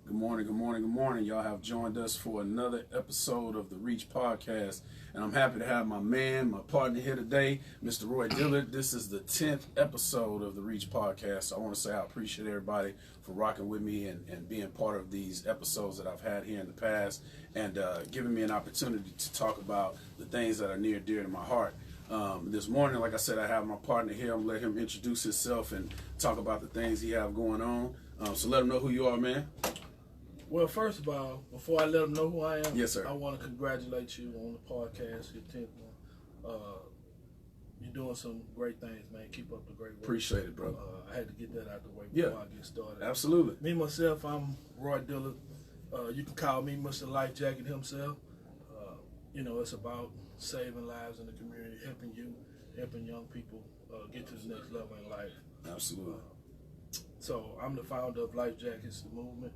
Good morning, good morning, good morning. Y'all have joined us for another episode of the Reach Podcast. And I'm happy to have my man, my partner here today, Mr. Roy Dillard. This is the 10th episode of the Reach Podcast. So I want to say I appreciate everybody for rocking with me and being part of these episodes that I've had here in the past and giving me an opportunity to talk about the things that are near and dear to my heart. This morning, like I said, I have my partner here. I'm going to let him introduce himself and talk about the things he have going on. So let him know who you are, man. Well, first of all, before I let them know who I am, yes, sir. I want to congratulate you on the podcast, your 10th one. You're doing some great things, man. Keep up the great work. Appreciate it, bro. I had to get that out the way before I get started. Absolutely. Me, myself, I'm Roy Dillard. You can call me Mr. Life Jacket himself. It's about saving lives in the community, helping you, helping young people get to the next level in life. Absolutely. So I'm the founder of Life Jackets, the movement.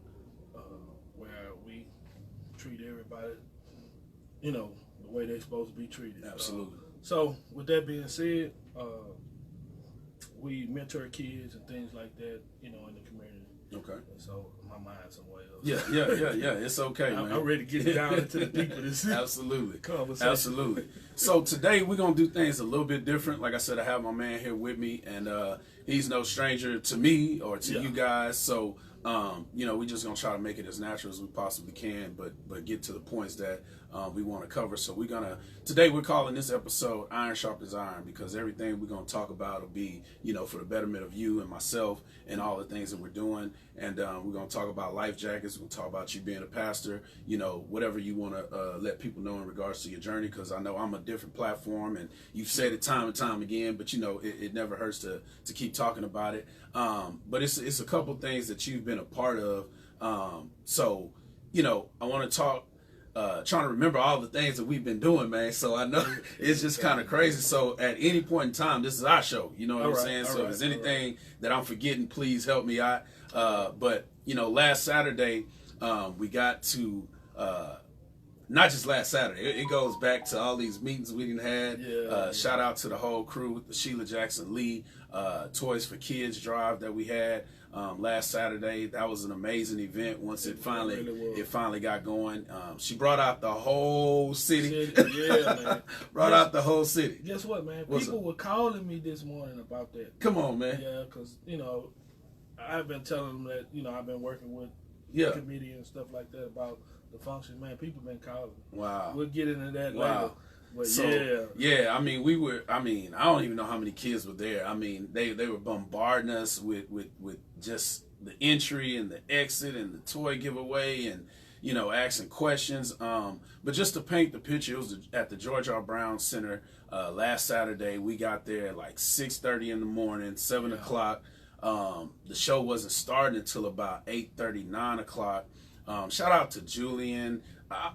Where we treat everybody, the way they're supposed to be treated. Absolutely. So with that being said, we mentor kids and things like that, in the community. Okay. And so my mind's somewhere else. Yeah. It's okay, man. I'm ready to get down into the deep of this Absolutely. conversation. Absolutely. So today we're going to do things a little bit different. Like I said, I have my man here with me, and he's no stranger to me or to you guys. So we're just gonna try to make it as natural as we possibly can, but get to the points that we want to cover. So today we're calling this episode Iron Sharpens Iron, because everything we're gonna talk about will be, for the betterment of you and myself and all the things that we're doing. And we're gonna talk about life jackets. We'll talk about you being a pastor, whatever you want to let people know in regards to your journey, because I know I'm a different platform, and you've said it time and time again, but it never hurts to keep talking about it. But it's a couple things that you've been a part of. So I want to talk, trying to remember all the things that we've been doing, man. So I know it's just kind of crazy. So at any point in time, this is our show. You know what I'm saying? So if there's anything that I'm forgetting, please help me out. But last Saturday, we got to, not just last Saturday, it goes back to all these meetings we done had. Shout out to the whole crew with the Sheila Jackson Lee Toys for Kids drive that we had last Saturday. That was an amazing event. Once it finally got going, she brought out the whole city. Man. Out the whole city. Guess what, man? People were calling me this morning about that. Come on, man. Yeah, because I've been telling them that I've been working with the committee and stuff like that about the function. Man, people been calling. Wow. We'll get into that wow. later. But I mean, I don't even know how many kids were there. I mean, they were bombarding us with just the entry and the exit and the toy giveaway and, asking questions. But just to paint the picture, it was at the George R. Brown Center last Saturday. We got there at like 6:30 in the morning, 7 o'clock. The show wasn't starting until about 8:30, 9 o'clock. Shout out to Julian.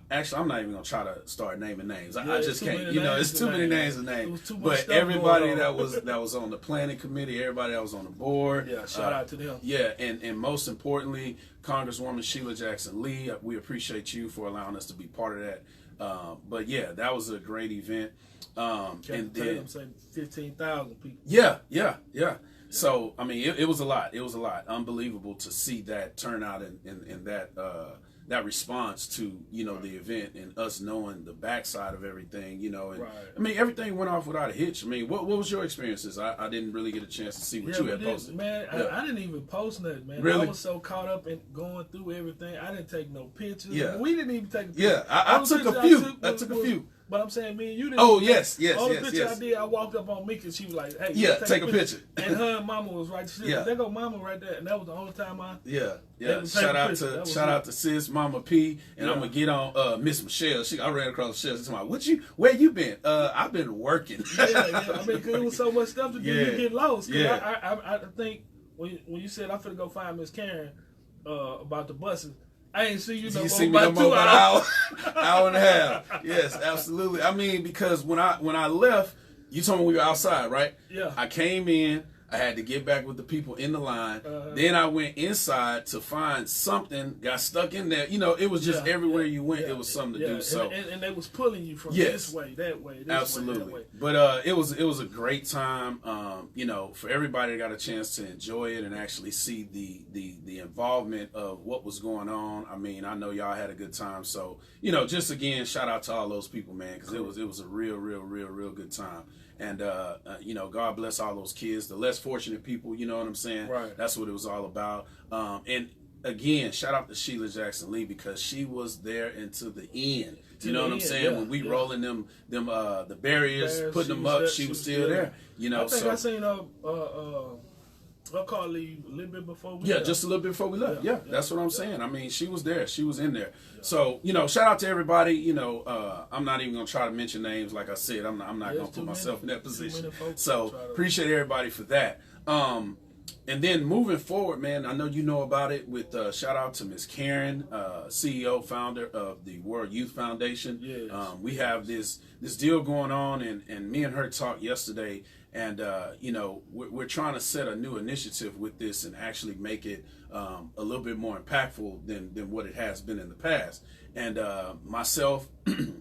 Actually, I'm not even gonna try to start naming names. I just can't. It's too many names and names. But everybody that was on the planning committee, everybody that was on the board. Yeah, shout out to them. Yeah, and most importantly, Congresswoman Sheila Jackson Lee. We appreciate you for allowing us to be part of that. But yeah, that was a great event. And then say 15,000 people. Yeah. So I mean, it was a lot. It was a lot. Unbelievable to see that turnout and that response to the event, and us knowing the backside of everything. I mean, everything went off without a hitch. I mean, what was your experiences? I didn't really get a chance to see what you had posted. Man, I didn't even post nothing, man. Really? I was so caught up in going through everything. I didn't take no pictures. Yeah. We didn't even take a picture. Yeah, I took a few. I took a few. But I'm saying, me and you didn't. Oh, yes. All the pictures I did, I walked up on Mika, and she was like, hey, take a picture. And her and Mama was right there. There go Mama right there. And that was the only time Shout out to Sis, Mama P, and I'm gonna get on Miss Michelle. I ran across Michelle. She's like, where you been? I've been working. I mean, cause it was so much stuff to do, you get lost. I think when you said I'm finna go find Miss Karen about the buses, I ain't see you no more about 2 hours. Hour and a half. Yes, absolutely. I mean, because when I left, you told me we were outside, right? Yeah. I came in. I had to get back with the people in the line. Then I went inside to find something, got stuck in there. It was just everywhere you went, it was something to do. So and they was pulling you from this way, that way, absolutely. Way, that way. But it was a great time. For everybody that got a chance to enjoy it and actually see the involvement of what was going on. I mean, I know y'all had a good time. So, just again, shout out to all those people, man, because it was a real good time. And, God bless all those kids, the less fortunate people, you know what I'm saying? Right. That's what it was all about. And again, shout out to Sheila Jackson Lee, because she was there until the end. You know what I'm saying? When we rolling them the barriers, putting them up, she was still there. I think I seen her call leave a little bit before we left. Just a little bit before we left. Yeah, that's what I'm saying. I mean, she was there. She was in there. So, shout out to everybody. I'm not even going to try to mention names. Like I said, I'm not going to put myself in that position. So, appreciate everybody for that. And then moving forward, man, I know you know about it with shout out to Miss Karen, CEO, founder of the World Youth Foundation. Yes. We have this deal going on, and me and her talked yesterday, and we're trying to set a new initiative with this and actually make it a little bit more impactful than what it has been in the past. And myself,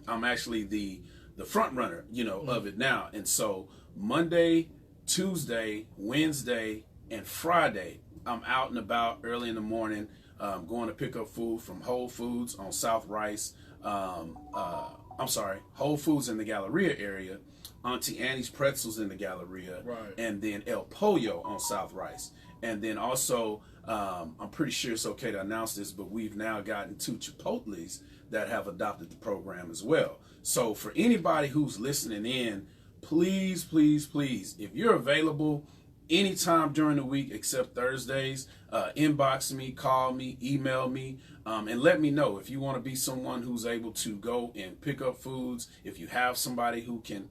I'm actually the front runner, of it now. And so Monday, Tuesday, Wednesday, and Friday, I'm out and about early in the morning, going to pick up food from Whole Foods on South Rice. Whole Foods in the Galleria area, Auntie Annie's Pretzels in the Galleria, right, and then El Pollo on South Rice. And then also, I'm pretty sure it's okay to announce this, but we've now gotten 2 Chipotles that have adopted the program as well. So for anybody who's listening in, please, if you're available anytime during the week except Thursdays, inbox me, call me, email me, and let me know if you want to be someone who's able to go and pick up foods. If you have somebody who can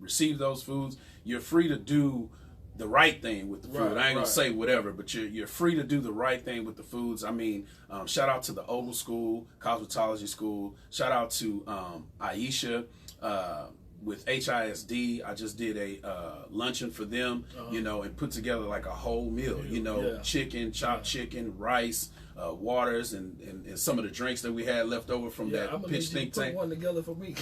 receive those foods, you're free to do the right thing with the food. Right, I ain't gonna say whatever, but you're free to do the right thing with the foods. I mean, shout out to the Oval School, Cosmetology School. Shout out to Aisha. With HISD, I just did a luncheon for them, and put together like a whole meal, chicken, chopped chicken, rice, waters, and some of the drinks that we had left over from that pitch think tank. Put one together for me.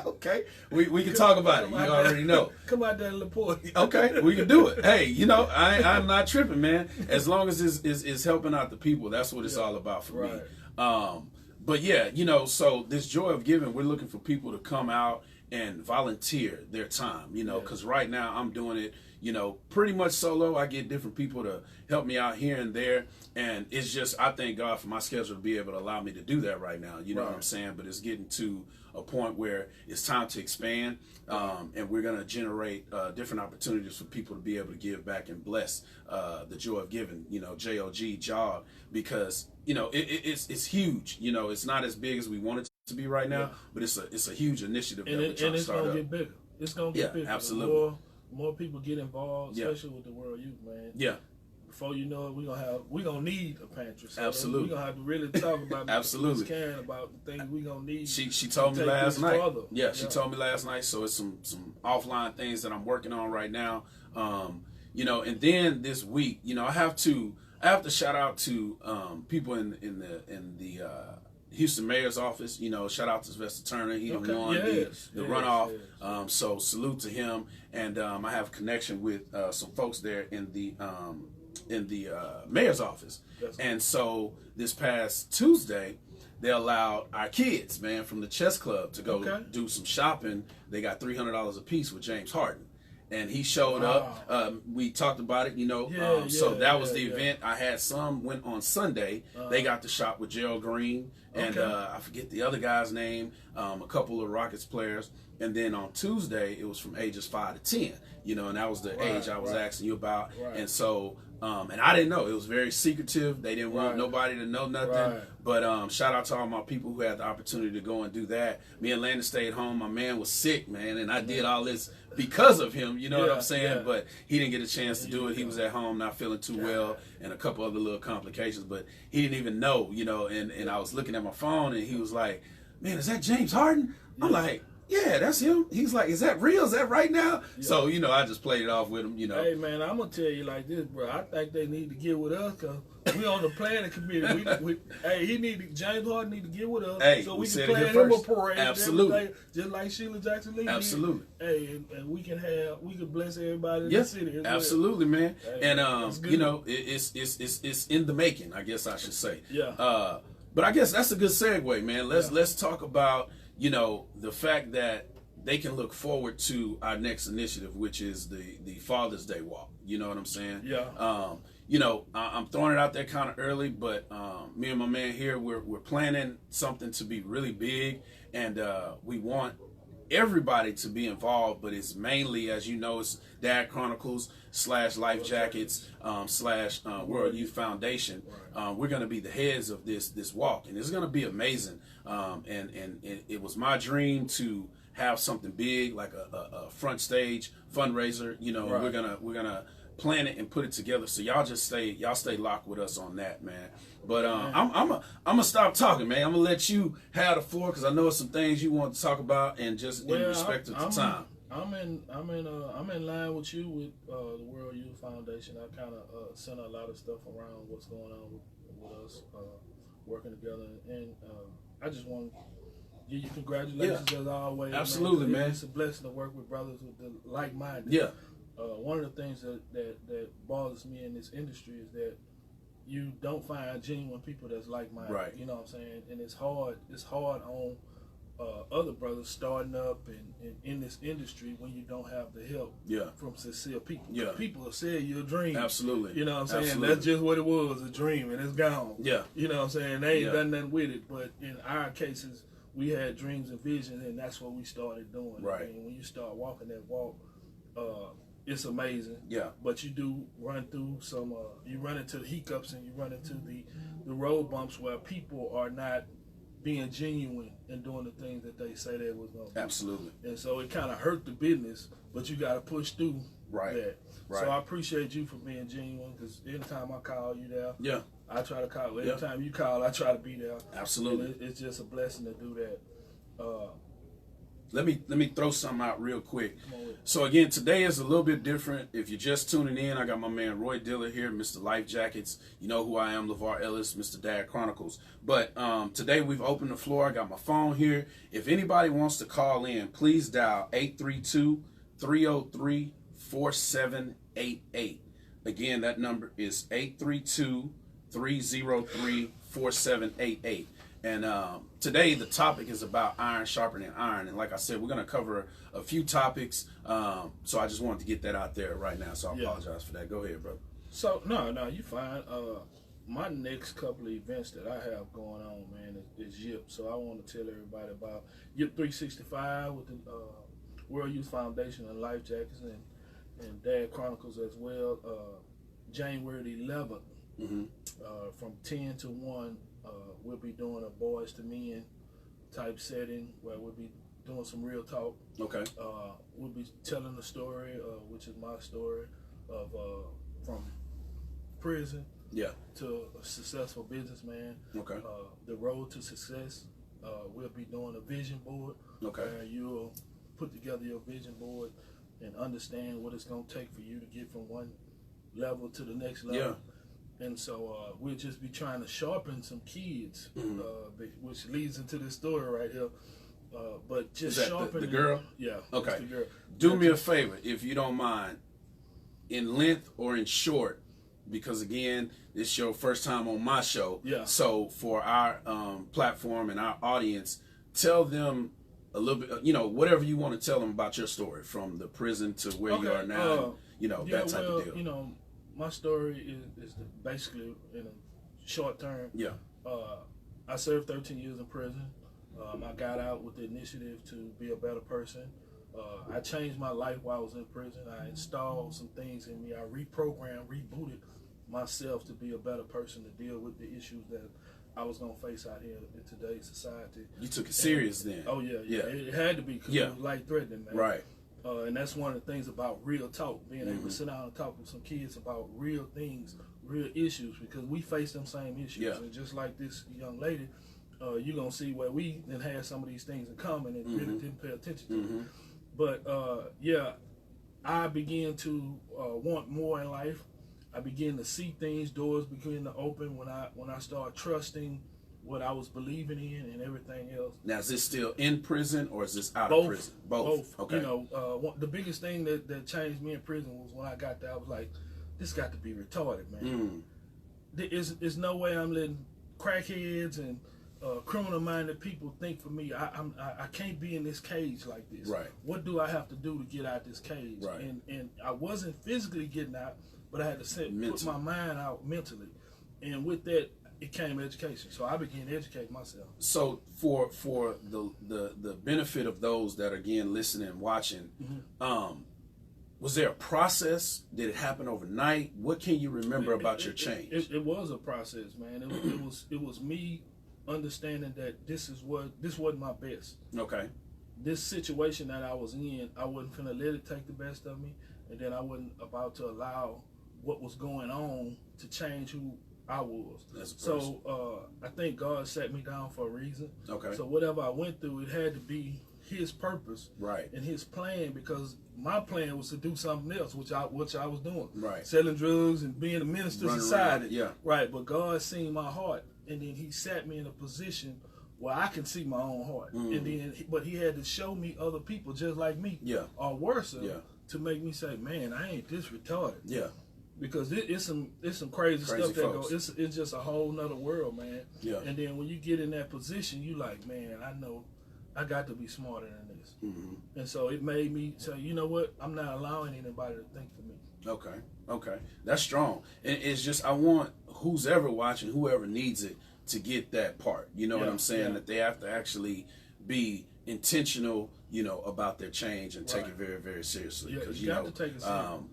Okay, we can talk about it. You already know. Come out there and report. Okay, we can do it. Hey, I'm not tripping, man. As long as it's helping out the people, that's what it's all about for me. But yeah, so this Joy of Giving, we're looking for people to come out and volunteer their time, because right now I'm doing it, pretty much solo. I get different people to help me out here and there, and it's just, I thank God for my schedule to be able to allow me to do that right now, you know what I'm saying? But it's getting to a point where it's time to expand, and we're going to generate different opportunities for people to be able to give back and bless the Joy of Giving, JOG, job, because, it's huge, it's not as big as we want it to be right now, but it's a huge initiative that we're trying to start up. And it's gonna get bigger. It's gonna get bigger. Absolutely. More people get involved, especially with the World Youth, man. Yeah. Before you know it, we're gonna need a pantry. So Absolutely. We're gonna have to really talk about Absolutely. Karen about the things we're gonna need. She told me last night. Yeah, she told me last night. So it's some offline things that I'm working on right now. And then this week, I have to shout out to people in the Houston Mayor's office. Shout out to Sylvester Turner. He won the runoff. Yes. So salute to him. And I have a connection with some folks there in the mayor's office. And so this past Tuesday, they allowed our kids, man, from the chess club to go do some shopping. They got $300 a piece with James Harden. And he showed up. We talked about it, so that was the event. I had some went on Sunday. They got to shop with Gerald Green and I forget the other guy's name, a couple of Rockets players. And then on Tuesday, it was from ages 5 to 10, and that was the age I was asking you about. And so, and I didn't know. It was very secretive. They didn't want nobody to know nothing. But shout out to all my people who had the opportunity to go and do that. Me and Landon stayed home. My man was sick, man, and I did all this because of him, you know what I'm saying? But he didn't get a chance to do it. He was at home not feeling too well and a couple other little complications, but he didn't even know, and I was looking at my phone and he was like, man, is that James Harden? I'm like, yeah, that's him. He's like, is that real? Is that right now? Yeah. So, you know, I just played it off with him, you know. Hey, man, I'm going to tell you like this, bro. I think they need to get with us because we on the planning committee. James Harden need to get with us so we can plan him a parade. Absolutely. Just like Sheila Jackson Lee. Absolutely. Hey, and we can bless everybody in the city. Absolutely, man. Hey, and, you know, it's in the making, I guess I should say. Yeah. But I guess that's a good segue, man. Let's talk about, you know, the fact that they can look forward to our next initiative, which is the Father's Day walk. You know what I'm saying? Yeah. You know, I'm throwing it out there kind of early, but me and my man here, we're planning something to be really big, and we want everybody to be involved, but it's mainly, as you know, it's Dad Chronicles / Life Jackets / World Youth Foundation. We're going to be the heads of this walk, and it's going to be amazing. And it was my dream to have something big, like a front stage fundraiser. You know, we're gonna plan it and put it together. So y'all stay locked with us on that, man. But I'm gonna stop talking, man. I'm gonna let you have the floor because I know some things you want to talk about, and just in respect of the time. I'm in line with you with the World Youth Foundation. I kind of sent a lot of stuff around what's going on with us working together, and I just want to give you congratulations as always. Absolutely, man. It's a blessing to work with brothers with the like-minded. Yeah. One of the things that bothers me in this industry is that you don't find genuine people that's like-minded. Right. You know what I'm saying? And it's hard on other brothers starting up and in this industry when you don't have the help from sincere people. Yeah. People will sell you a dream. Absolutely. You know what I'm saying? Absolutely. That's just what it was, a dream, and it's gone. Yeah. You know what I'm saying? They ain't done nothing with it. But in our cases, we had dreams and visions, and that's what we started doing. Right. And when you start walking that walk, it's amazing. Yeah. But you do run through some, you run into the hiccups and you run into the road bumps where people are not being genuine and doing the things that they say they was going to do. Absolutely. And so it kind of hurt the business, but you got to push through that. Right. So I appreciate you for being genuine because anytime I call you there, I try to call. Anytime you call, I try to be there. Absolutely. And it's just a blessing to do that. Let me throw something out real quick. So again, today is a little bit different. If you're just tuning in, I got my man Roy Dillard here, Mr. Life Jackets. You know who I am, LeVar Ellis, Mr. Dad Chronicles. But today we've opened the floor. I got my phone here. If anybody wants to call in, please dial 832-303-4788. Again, that number is 832-303-4788. And today the topic is about iron sharpening iron, and like I said, we're going to cover a few topics. So I just wanted to get that out there right now. So I apologize for that. Go ahead, brother. So no, you fine. My next couple of events that I have going on, man, is YIP. So I want to tell everybody about YIP 365 with the World Youth Foundation and Life Jackets and Dad Chronicles as well. January the 11th, from 10 to 1. We'll be doing a boys to men type setting where we'll be doing some real talk. Okay. We'll be telling the story, which is my story, of from prison to a successful businessman. Okay. The road to success. We'll be doing a vision board. Okay. Where you'll put together your vision board and understand what it's going to take for you to get from one level to the next level. Yeah. And so we'll just be trying to sharpen some kids, which leads into this story right here. But just sharpen the girl? Yeah. Okay. The girl. Do me a favor, if you don't mind, in length or in short, because again, this is your first time on my show. Yeah. So for our platform and our audience, tell them a little bit, whatever you want to tell them about your story, from the prison to where you are now, that type of deal. My story is basically in a short term. Yeah. I served 13 years in prison. I got out with the initiative to be a better person. I changed my life while I was in prison. I installed some things in me. I rebooted myself to be a better person to deal with the issues that I was going to face out here in today's society. You took it serious then. Oh, yeah. It had to be because it was life-threatening, man. Right. And that's one of the things about real talk, being able to sit down and talk with some kids about real things, real issues, because we face them same issues. Yeah. And just like this young lady, you're going to see where we then had some of these things in common and really didn't pay attention to it. But, yeah, I began to want more in life. I began to see things, doors began to open when I started trusting what I was believing in and everything else. Now, is this still in prison or is this out Both, of prison? Both. Okay. You know, the biggest thing that changed me in prison was when I got there, I was like, this got to be retarded, man. There's no way I'm letting crackheads and criminal-minded people think for me. I can't be in this cage like this. Right. What do I have to do to get out this cage? Right. And I wasn't physically getting out, but I had to put my mind out mentally. And with that, it came education. So I began to educate myself. So for the benefit of those that are again listening and watching, was there a process? Did it happen overnight? What can you remember about your change? It was a process, man. It was me understanding that this wasn't my best. Okay. This situation that I was in, I wasn't finna let it take the best of me, and then I wasn't about to allow what was going on to change who I was. So I think God set me down for a reason. Okay. So whatever I went through, it had to be His purpose, right, and His plan, because my plan was to do something else, which I was doing, right, selling drugs and being a minister to society, yeah, right. But God seen my heart, and then He sat me in a position where I can see my own heart, and then but He had to show me other people just like me, or worse, to make me say, man, I ain't this retarded, because it's some crazy stuff that goes. It's just a whole nother world, man. Yeah. And then when you get in that position, you like, man, I know I got to be smarter than this. And so it made me say, you know what? I'm not allowing anybody to think for me. Okay. That's strong. And it's just, I want who's ever watching, whoever needs it, to get that part. You know what I'm saying? That they have to actually be intentional, you know, about their change and take it very, very seriously. Because, you got to take it seriously.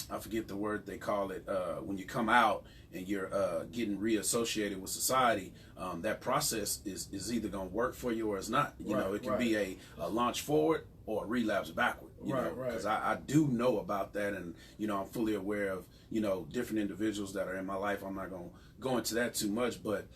I forget the word they call it, when you come out and you're getting reassociated with society, that process is either going to work for you or it's not. You know, it can be a launch forward or a relapse backward, you know, because I do know about that, and, you know, I'm fully aware of, you know, different individuals that are in my life. I'm not going to go into that too much, but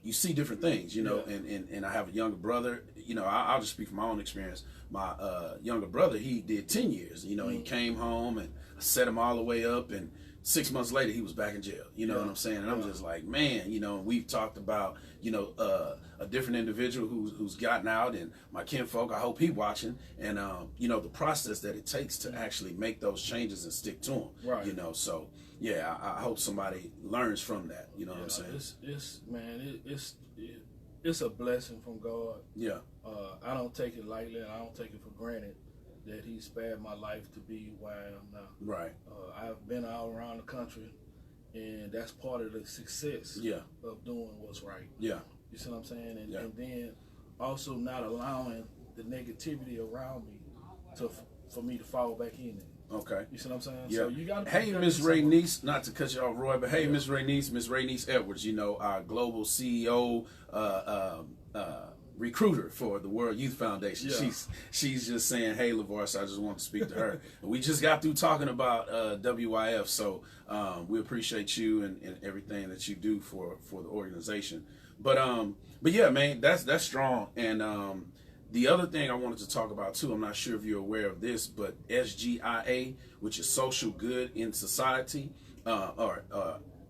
you see different things, you know, and I have a younger brother, you know, I'll just speak from my own experience. My younger brother, he did 10 years, you know, he came home and I set him all the way up, and 6 months later he was back in jail, you know what I'm saying? And I'm just like, man, you know, we've talked about, you know, a different individual who's gotten out, and my kinfolk, I hope he's watching, and you know, the process that it takes to actually make those changes and stick to them, you know, so yeah, I hope somebody learns from that, you know what I'm saying? It's a blessing from God. Yeah. I don't take it lightly, and I don't take it for granted that He spared my life to be where I am now. Right. I've been all around the country, and that's part of the success of doing what's right. Yeah. You see what I'm saying? And then also not allowing the negativity around me for me to fall back in it. Okay. You see what I'm saying? Yeah. So you got. Hey, Miss Raynice, not to cut you off, Roy, but hey, Miss Raynice Edwards, you know, our global CEO, recruiter for the World Youth Foundation. Yeah. She's just saying, hey, LeVar, so I just want to speak to her. We just got through talking about WYF, so we appreciate you and everything that you do for the organization. But yeah, man, that's strong. And the other thing I wanted to talk about too, I'm not sure if you're aware of this, but SGIA, which is Social Good in Society, or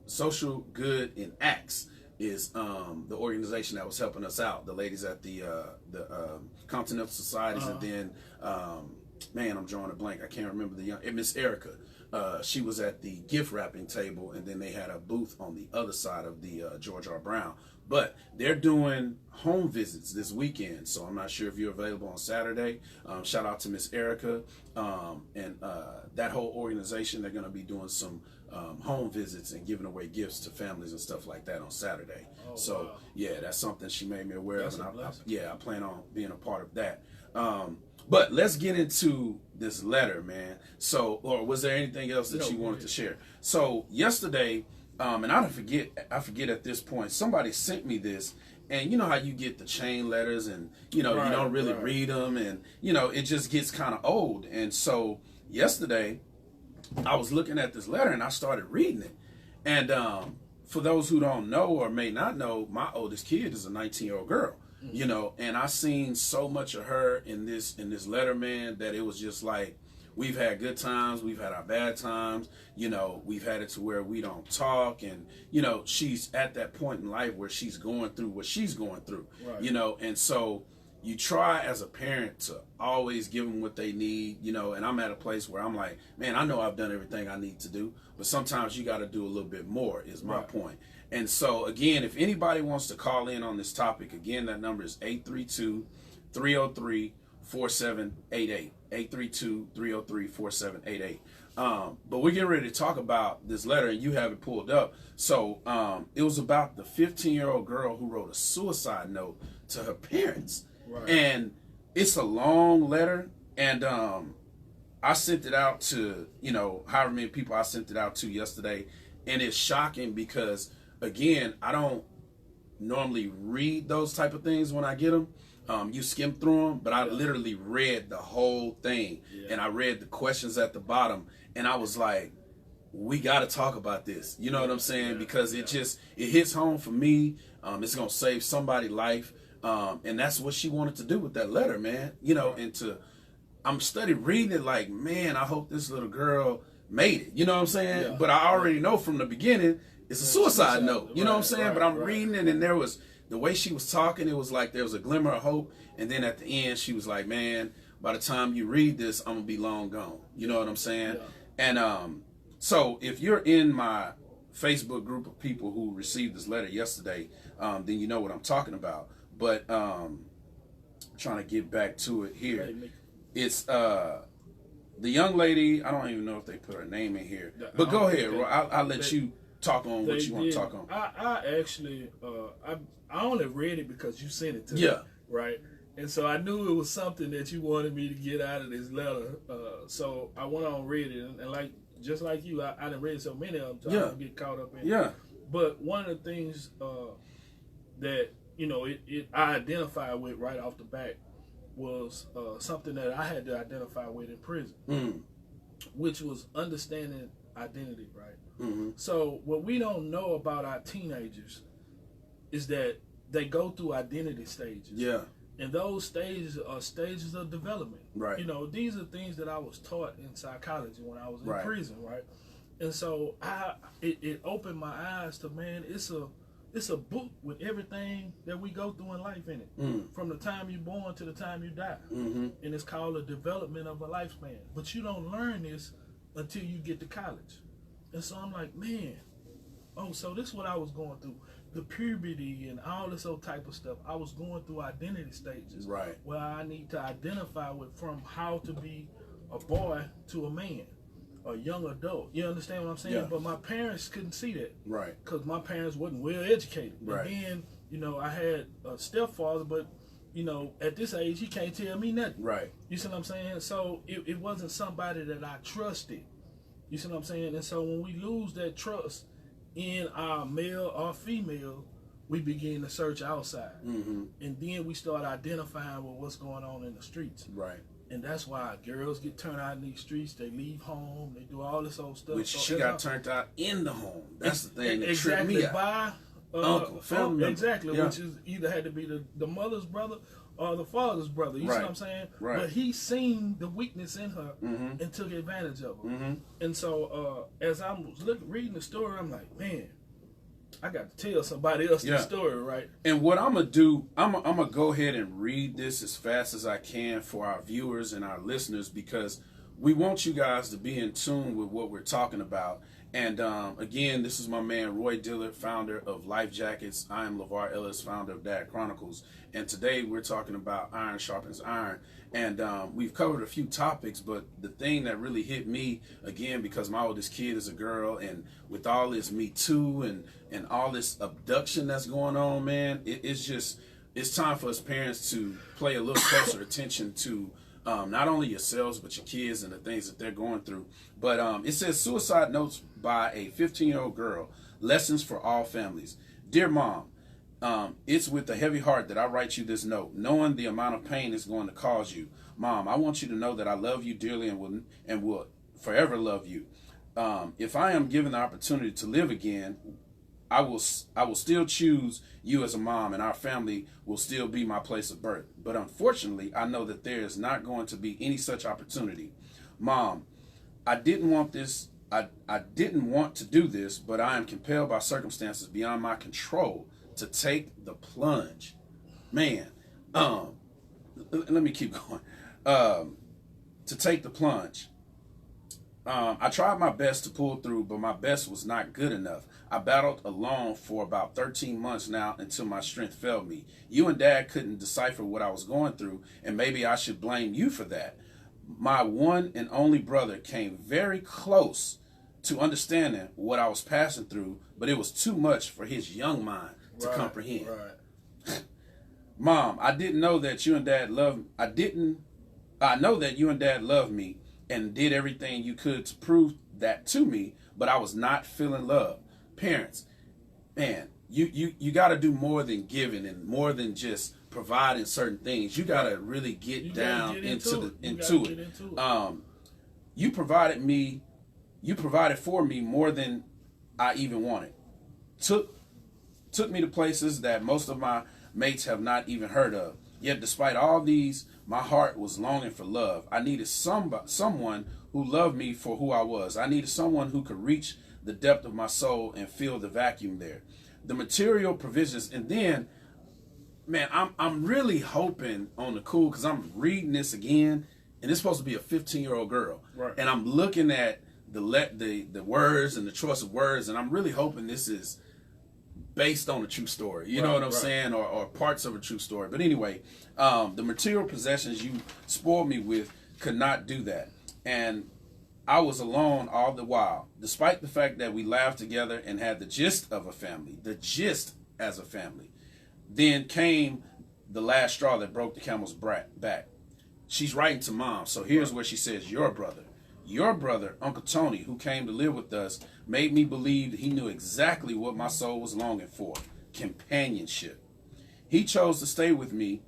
Social Good in Acts, is the organization that was helping us out. The ladies at the Continental Societies, and then man, I'm drawing a blank. I can't remember the young Miss Erica. She was at the gift wrapping table, and then they had a booth on the other side of the George R. Brown. But they're doing home visits this weekend, so I'm not sure if you're available on Saturday. Shout out to Miss Erica and that whole organization. They're going to be doing some home visits and giving away gifts to families and stuff like that on Saturday. Oh, so wow. Yeah, that's something she made me aware of, and I plan on being a part of that. But let's get into this letter, man. So, or was there anything else that you wanted to share? So yesterday, and I forget at this point, somebody sent me this, and you know how you get the chain letters, and you know you don't really read them, and you know it just gets kind of old. And so yesterday, I was looking at this letter and I started reading it, and for those who don't know or may not know, my oldest kid is a 19-year-old girl. You know, and I seen so much of her in this letter, man, that it was just like, we've had good times, we've had our bad times, you know, we've had it to where we don't talk, and, you know, she's at that point in life where she's going through what she's going through, you know, and so you try as a parent to always give them what they need, you know, and I'm at a place where I'm like, man, I know I've done everything I need to do, but sometimes you got to do a little bit more, is my point. And so, again, if anybody wants to call in on this topic, again, that number is 832-303-4788. 832-303-4788. But we're getting ready to talk about this letter, and you have it pulled up. So it was about the 15-year-old girl who wrote a suicide note to her parents. And it's a long letter, and I sent it out to, you know, however many people I sent it out to yesterday, and it's shocking because, again, I don't normally read those type of things when I get them. You skim through them, but I literally read the whole thing, and I read the questions at the bottom, and I was like, we got to talk about this. You know what I'm saying? Because it hits home for me. It's going to save somebody's life. And that's what she wanted to do with that letter, man. You know, and I'm studying reading it like, man, I hope this little girl made it. You know what I'm saying? But I already know from the beginning, it's a suicide note. You know what I'm saying? But I'm reading it, and there was, the way she was talking, it was like there was a glimmer of hope. And then at the end, she was like, man, by the time you read this, I'm going to be long gone. You know what I'm saying? And so if you're in my Facebook group of people who received this letter yesterday, then you know what I'm talking about. But trying to get back to it here. It's the young lady, I don't even know if they put her name in here. But go ahead, Roy. I'll let you talk on what you want to talk on. I actually, I only read it because you sent it to me. Right? And so I knew it was something that you wanted me to get out of this letter. So I went on and read it. And like, just like you, I done read so many of them, so I don't get caught up in it. But one of the things that, you know, I identified with right off the bat was something that I had to identify with in prison, which was understanding identity, right? So what we don't know about our teenagers is that they go through identity stages. And those stages are stages of development. You know, these are things that I was taught in psychology when I was in prison, right? And so it opened my eyes to, man, it's a book with everything that we go through in life in it, from the time you're born to the time you die. And it's called the development of a lifespan. But you don't learn this until you get to college. And so I'm like, man, so this is what I was going through. The puberty and all this old type of stuff. I was going through identity stages. Where I need to identify with, from how to be a boy to a man, a young adult. You understand what I'm saying? But my parents couldn't see that. Because my parents wasn't well educated. And then, you know, I had a stepfather, but, you know, at this age, he can't tell me nothing. You see what I'm saying? So it wasn't somebody that I trusted. You see what I'm saying? And so when we lose that trust in our male or female, we begin to search outside. And then we start identifying with what's going on in the streets. And that's why girls get turned out in these streets. They leave home. They do all this old stuff. Which she got turned out in the home. That's the thing that tripped me out. By uncle, family member. Exactly, which is either had to be the mother's brother or the father's brother. You see what I'm saying? But he seen the weakness in her and took advantage of her. And so as I was reading the story, I'm like, man, I got to tell somebody else the story, right? And what I'm going to do, I'm going to go ahead and read this as fast as I can for our viewers and our listeners, because we want you guys to be in tune with what we're talking about. And again, this is my man, Roy Dillard, founder of Life Jackets. I am LeVar Ellis, founder of Dad Chronicles. And today we're talking about Iron Sharpens Iron. And we've covered a few topics, but the thing that really hit me, again, because my oldest kid is a girl, and with all this Me Too and all this abduction that's going on, man, it's time for us parents to pay a little closer attention to not only yourselves, but your kids and the things that they're going through. But it says, suicide notes by a 15-year-old girl, lessons for all families. Dear Mom, it's with a heavy heart that I write you this note, knowing the amount of pain it's going to cause you. Mom, I want you to know that I love you dearly and will forever love you. If I am given the opportunity to live again, I will still choose you as a mom, and our family will still be my place of birth. But unfortunately, I know that there is not going to be any such opportunity. Mom, I didn't want this. I didn't want to do this, but I am compelled by circumstances beyond my control to take the plunge. Man, let me keep going. To take the plunge. I tried my best to pull through, but my best was not good enough. I battled alone for about 13 months now until my strength failed me. You and Dad couldn't decipher what I was going through, and maybe I should blame you for that. My one and only brother came very close to understanding what I was passing through, but it was too much for his young mind to comprehend. Right. Mom, I didn't know that you and Dad loved. I know that you and Dad loved me and did everything you could to prove that to me, but I was not feeling love. Parents, man, you got to do more than giving and more than just providing certain things. You got to really get down into it. You provided for me more than I even wanted. Took me to places that most of my mates have not even heard of. Yet despite all these, my heart was longing for love. I needed someone who loved me for who I was. I needed someone who could reach the depth of my soul and fill the vacuum there. The material provisions, and then, man, I'm really hoping on the cool, because I'm reading this again, and it's supposed to be a 15-year-old girl, right? And I'm looking at the words and the choice of words, and I'm really hoping this is based on a true story. You know what I'm saying? Or parts of a true story. But anyway, the material possessions you spoiled me with could not do that. And I was alone all the while, despite the fact that we laughed together and had the gist of a family, the gist as a family. Then came the last straw that broke the camel's back. She's writing to Mom. So here's where she says, your brother, Uncle Tony, who came to live with us, made me believe that he knew exactly what my soul was longing for: companionship. He chose to stay with me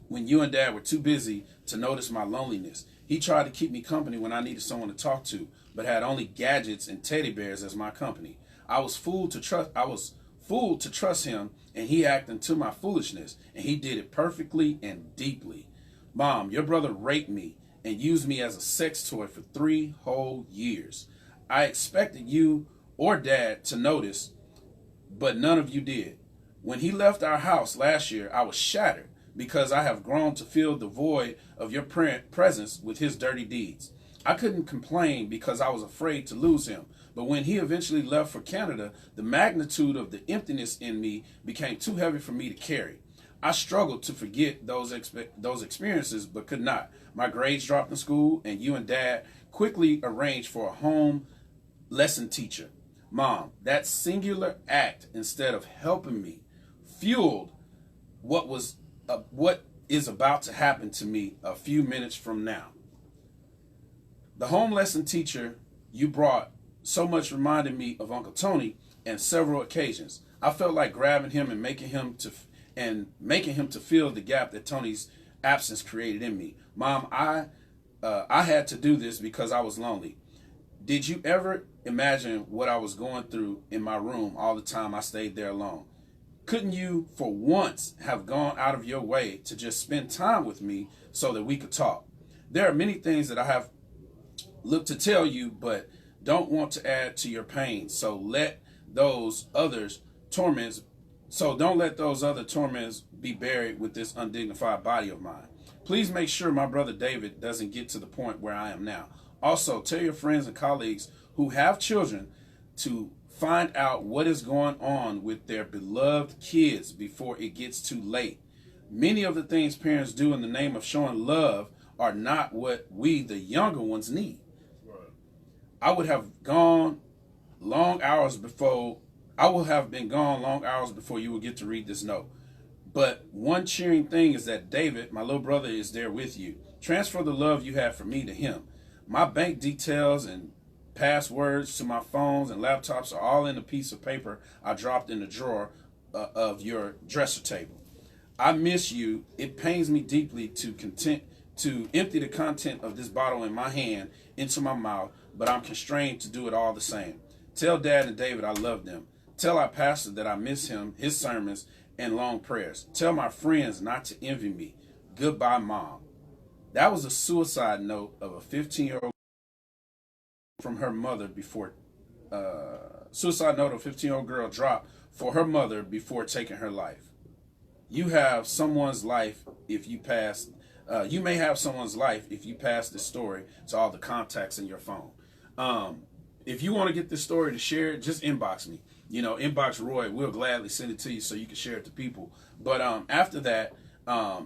when you and Dad were too busy to notice my loneliness. He tried to keep me company when I needed someone to talk to, but had only gadgets and teddy bears as my company. I was fooled to trust him, and he acted to my foolishness, and he did it perfectly and deeply. Mom, your brother raped me and used me as a sex toy for 3 whole years. I expected you or Dad to notice, but none of you did. When he left our house last year, I was shattered because I have grown to fill the void of your presence with his dirty deeds. I couldn't complain because I was afraid to lose him, but when he eventually left for Canada, the magnitude of the emptiness in me became too heavy for me to carry. I struggled to forget those experiences, but could not. My grades dropped in school, and you and Dad quickly arranged for a home lesson teacher. Mom, that singular act, instead of helping me, fueled what is about to happen to me a few minutes from now. The home lesson teacher you brought so much reminded me of Uncle Tony on several occasions. I felt like grabbing him and making him to fill the gap that Tony's absence created in me. Mom, I had to do this because I was lonely. Did you ever imagine what I was going through in my room all the time I stayed there alone? Couldn't you, for once, have gone out of your way to just spend time with me so that we could talk? There are many things that I have looked to tell you, but don't want to add to your pain. So don't let those other torments be buried with this undignified body of mine. Please make sure my brother David doesn't get to the point where I am now. Also, tell your friends and colleagues who have children to find out what is going on with their beloved kids before it gets too late. Many of the things parents do in the name of showing love are not what we, the younger ones, need. Right. I will have been gone long hours before you will get to read this note. But one cheering thing is that David, my little brother, is there with you. Transfer the love you have for me to him. My bank details and passwords to my phones and laptops are all in a piece of paper I dropped in the drawer of your dresser table. I miss you. It pains me deeply to empty the content of this bottle in my hand into my mouth, but I'm constrained to do it all the same. Tell Dad and David I love them. Tell our pastor that I miss him, his sermons, and long prayers. Tell my friends not to envy me. Goodbye, Mom. That was a suicide note of a 15-year-old from her mother before. Suicide note of a 15-year-old girl dropped for her mother before taking her life. You have someone's life if you pass. You may have someone's life if you pass this story to all the contacts in your phone. If you want to get this story to share it, just inbox me. You know, inbox Roy. We'll gladly send it to you so you can share it to people. But after that,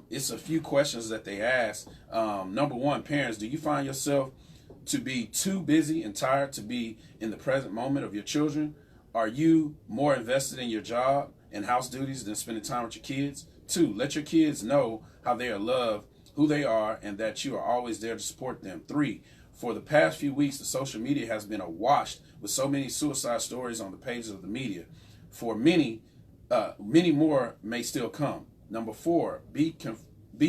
it's a few questions that they ask. Number one, parents, do you find yourself to be too busy and tired to be in the present moment of your children? Are you more invested in your job and house duties than spending time with your kids? 2, let your kids know how they are loved, who they are, and that you are always there to support them. 3, for the past few weeks, the social media has been awash with so many suicide stories on the pages of the media. For many more may still come. Number 4, be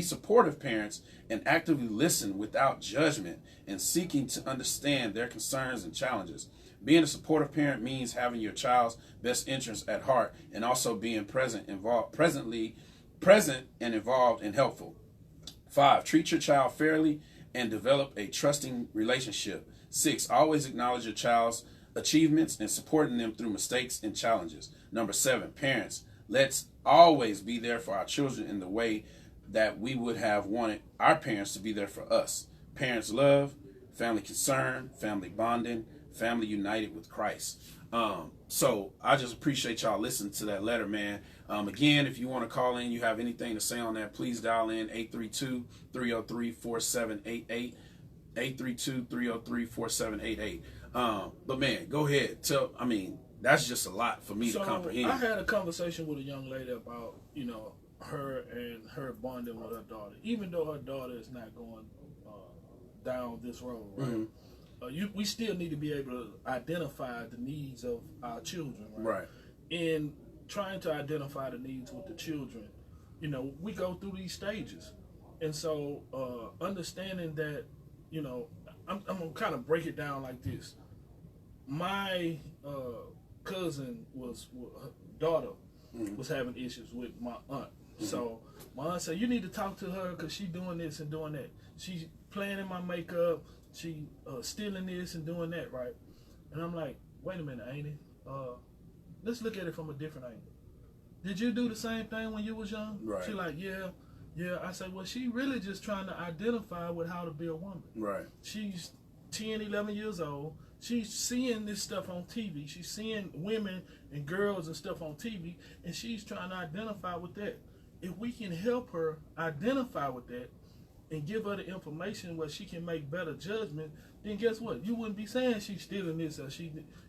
supportive parents and actively listen without judgment and seeking to understand their concerns and challenges. Being a supportive parent means having your child's best interests at heart and also being present and involved and helpful. 5, treat your child fairly and develop a trusting relationship. 6, always acknowledge your child's achievements and supporting them through mistakes and challenges. Number 7, parents, let's always be there for our children in the way that we would have wanted our parents to be there for us. Parents love, family concern, family bonding, family united with Christ. So I just appreciate y'all listening to that letter, man. Again, if you want to call in, you have anything to say on that, please dial in 832-303-4788. 832-303-4788. But man, go ahead. That's just a lot for me to comprehend. I had a conversation with a young lady about, her and her bonding with her daughter. Even though her daughter is not going down this road, right? Mm-hmm. We still need to be able to identify the needs of our children, right? Right. In trying to identify the needs with the children, we go through these stages. And so understanding that, I'm going to kind of break it down like this. My cousin her daughter was having issues with my aunt. Mm-hmm. So my aunt said, you need to talk to her because she's doing this and doing that. She's playing in my makeup. She stealing this and doing that, right? And I'm like, wait a minute, Amy. Let's look at it from a different angle. Did you do the same thing when you was young? Right. She like, yeah. I said, well, she really just trying to identify with how to be a woman. Right. She's 10, 11 years old. She's seeing this stuff on TV. She's seeing women and girls and stuff on TV, and she's trying to identify with that. If we can help her identify with that and give her the information where she can make better judgment, then guess what? You wouldn't be saying she's stealing this or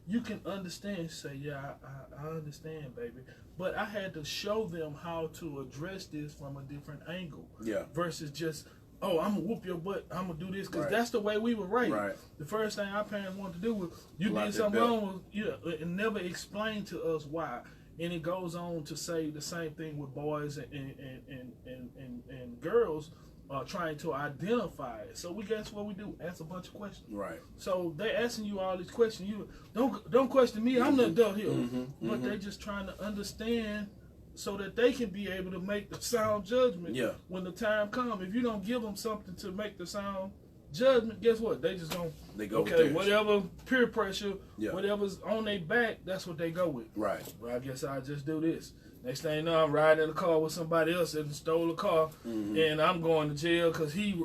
you can understand, say, yeah, I understand, baby. But I had to show them how to address this from a different angle. Yeah. Versus just, oh, I'm going to whoop your butt, I'm going to do this, because that's the way we were raised. Right. The first thing our parents wanted to do was, you did something wrong, and never explain to us why. And it goes on to say the same thing with boys and girls trying to identify it. So guess what we do? Ask a bunch of questions. Right. So they're asking you all these questions. You don't question me. I'm the adult here. But they're just trying to understand so that they can be able to make the sound judgment when the time comes. If you don't give them something to make the sound judgment, guess what? They just go okay, whatever peer pressure, whatever's on their back, that's what they go with. Right. Well, I guess I'll just do this. Next thing you know, I'm riding in a car with somebody else that stole a car, and I'm going to jail because he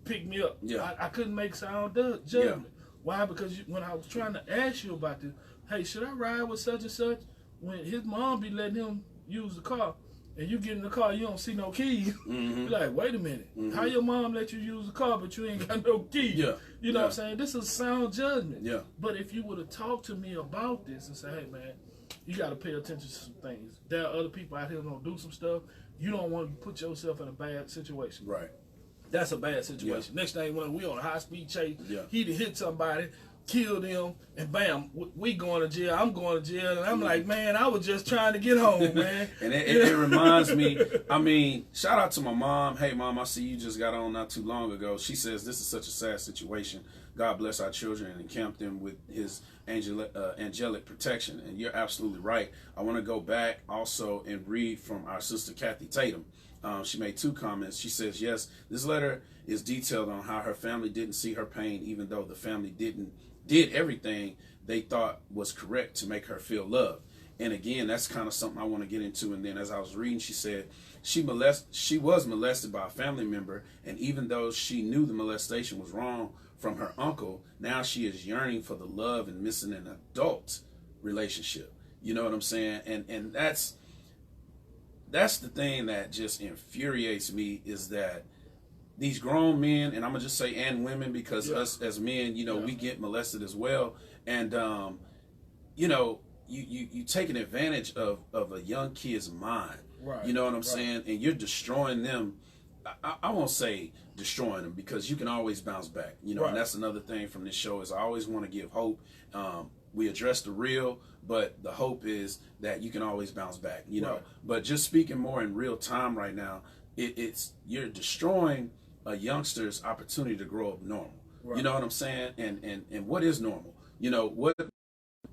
picked me up. Yeah. I couldn't make sound judgment. Yeah. Why? Because when I was trying to ask you about this, hey, should I ride with such and such? When his mom be letting him use the car, and you get in the car, you don't see no keys. You're like, wait a minute. How your mom let you use the car, but you ain't got no keys? Yeah. You know what I'm saying? This is sound judgment. Yeah. But if you would have talked to me about this and say, hey, man, you got to pay attention to some things. There are other people out here going to do some stuff. You don't want to put yourself in a bad situation. Right. That's a bad situation. Yeah. Next thing, when we on a high-speed chase, he'd hit somebody, killed him, and bam, we going to jail. I'm going to jail, and I'm like, man, I was just trying to get home, man. And it reminds me, shout out to my mom. Hey, Mom, I see you just got on not too long ago. She says this is such a sad situation. God bless our children and encamp them with his angelic protection. And you're absolutely right. I want to go back also and read from our sister Kathy Tatum. She made 2 comments. She says, yes, this letter is detailed on how her family didn't see her pain, even though the family did everything they thought was correct to make her feel loved. And again, that's kind of something I want to get into. And then as I was reading, she said she was molested by a family member, and even though she knew the molestation was wrong from her uncle, now she is yearning for the love and missing an adult relationship. You know what I'm saying? And that's the thing that just infuriates me, is that these grown men, and I'm gonna just say and women, because us as men, you know, we get molested as well, and you know, you taking advantage of a young kid's mind. Right. You know what I'm saying? And you're destroying them. I won't say destroying them, because you can always bounce back. You know, and that's another thing from this show, is I always want to give hope. We address the real, but the hope is that you can always bounce back. You know, but just speaking more in real time right now, it's you're destroying a youngster's opportunity to grow up normal. You know what I'm saying? And what is normal? You know,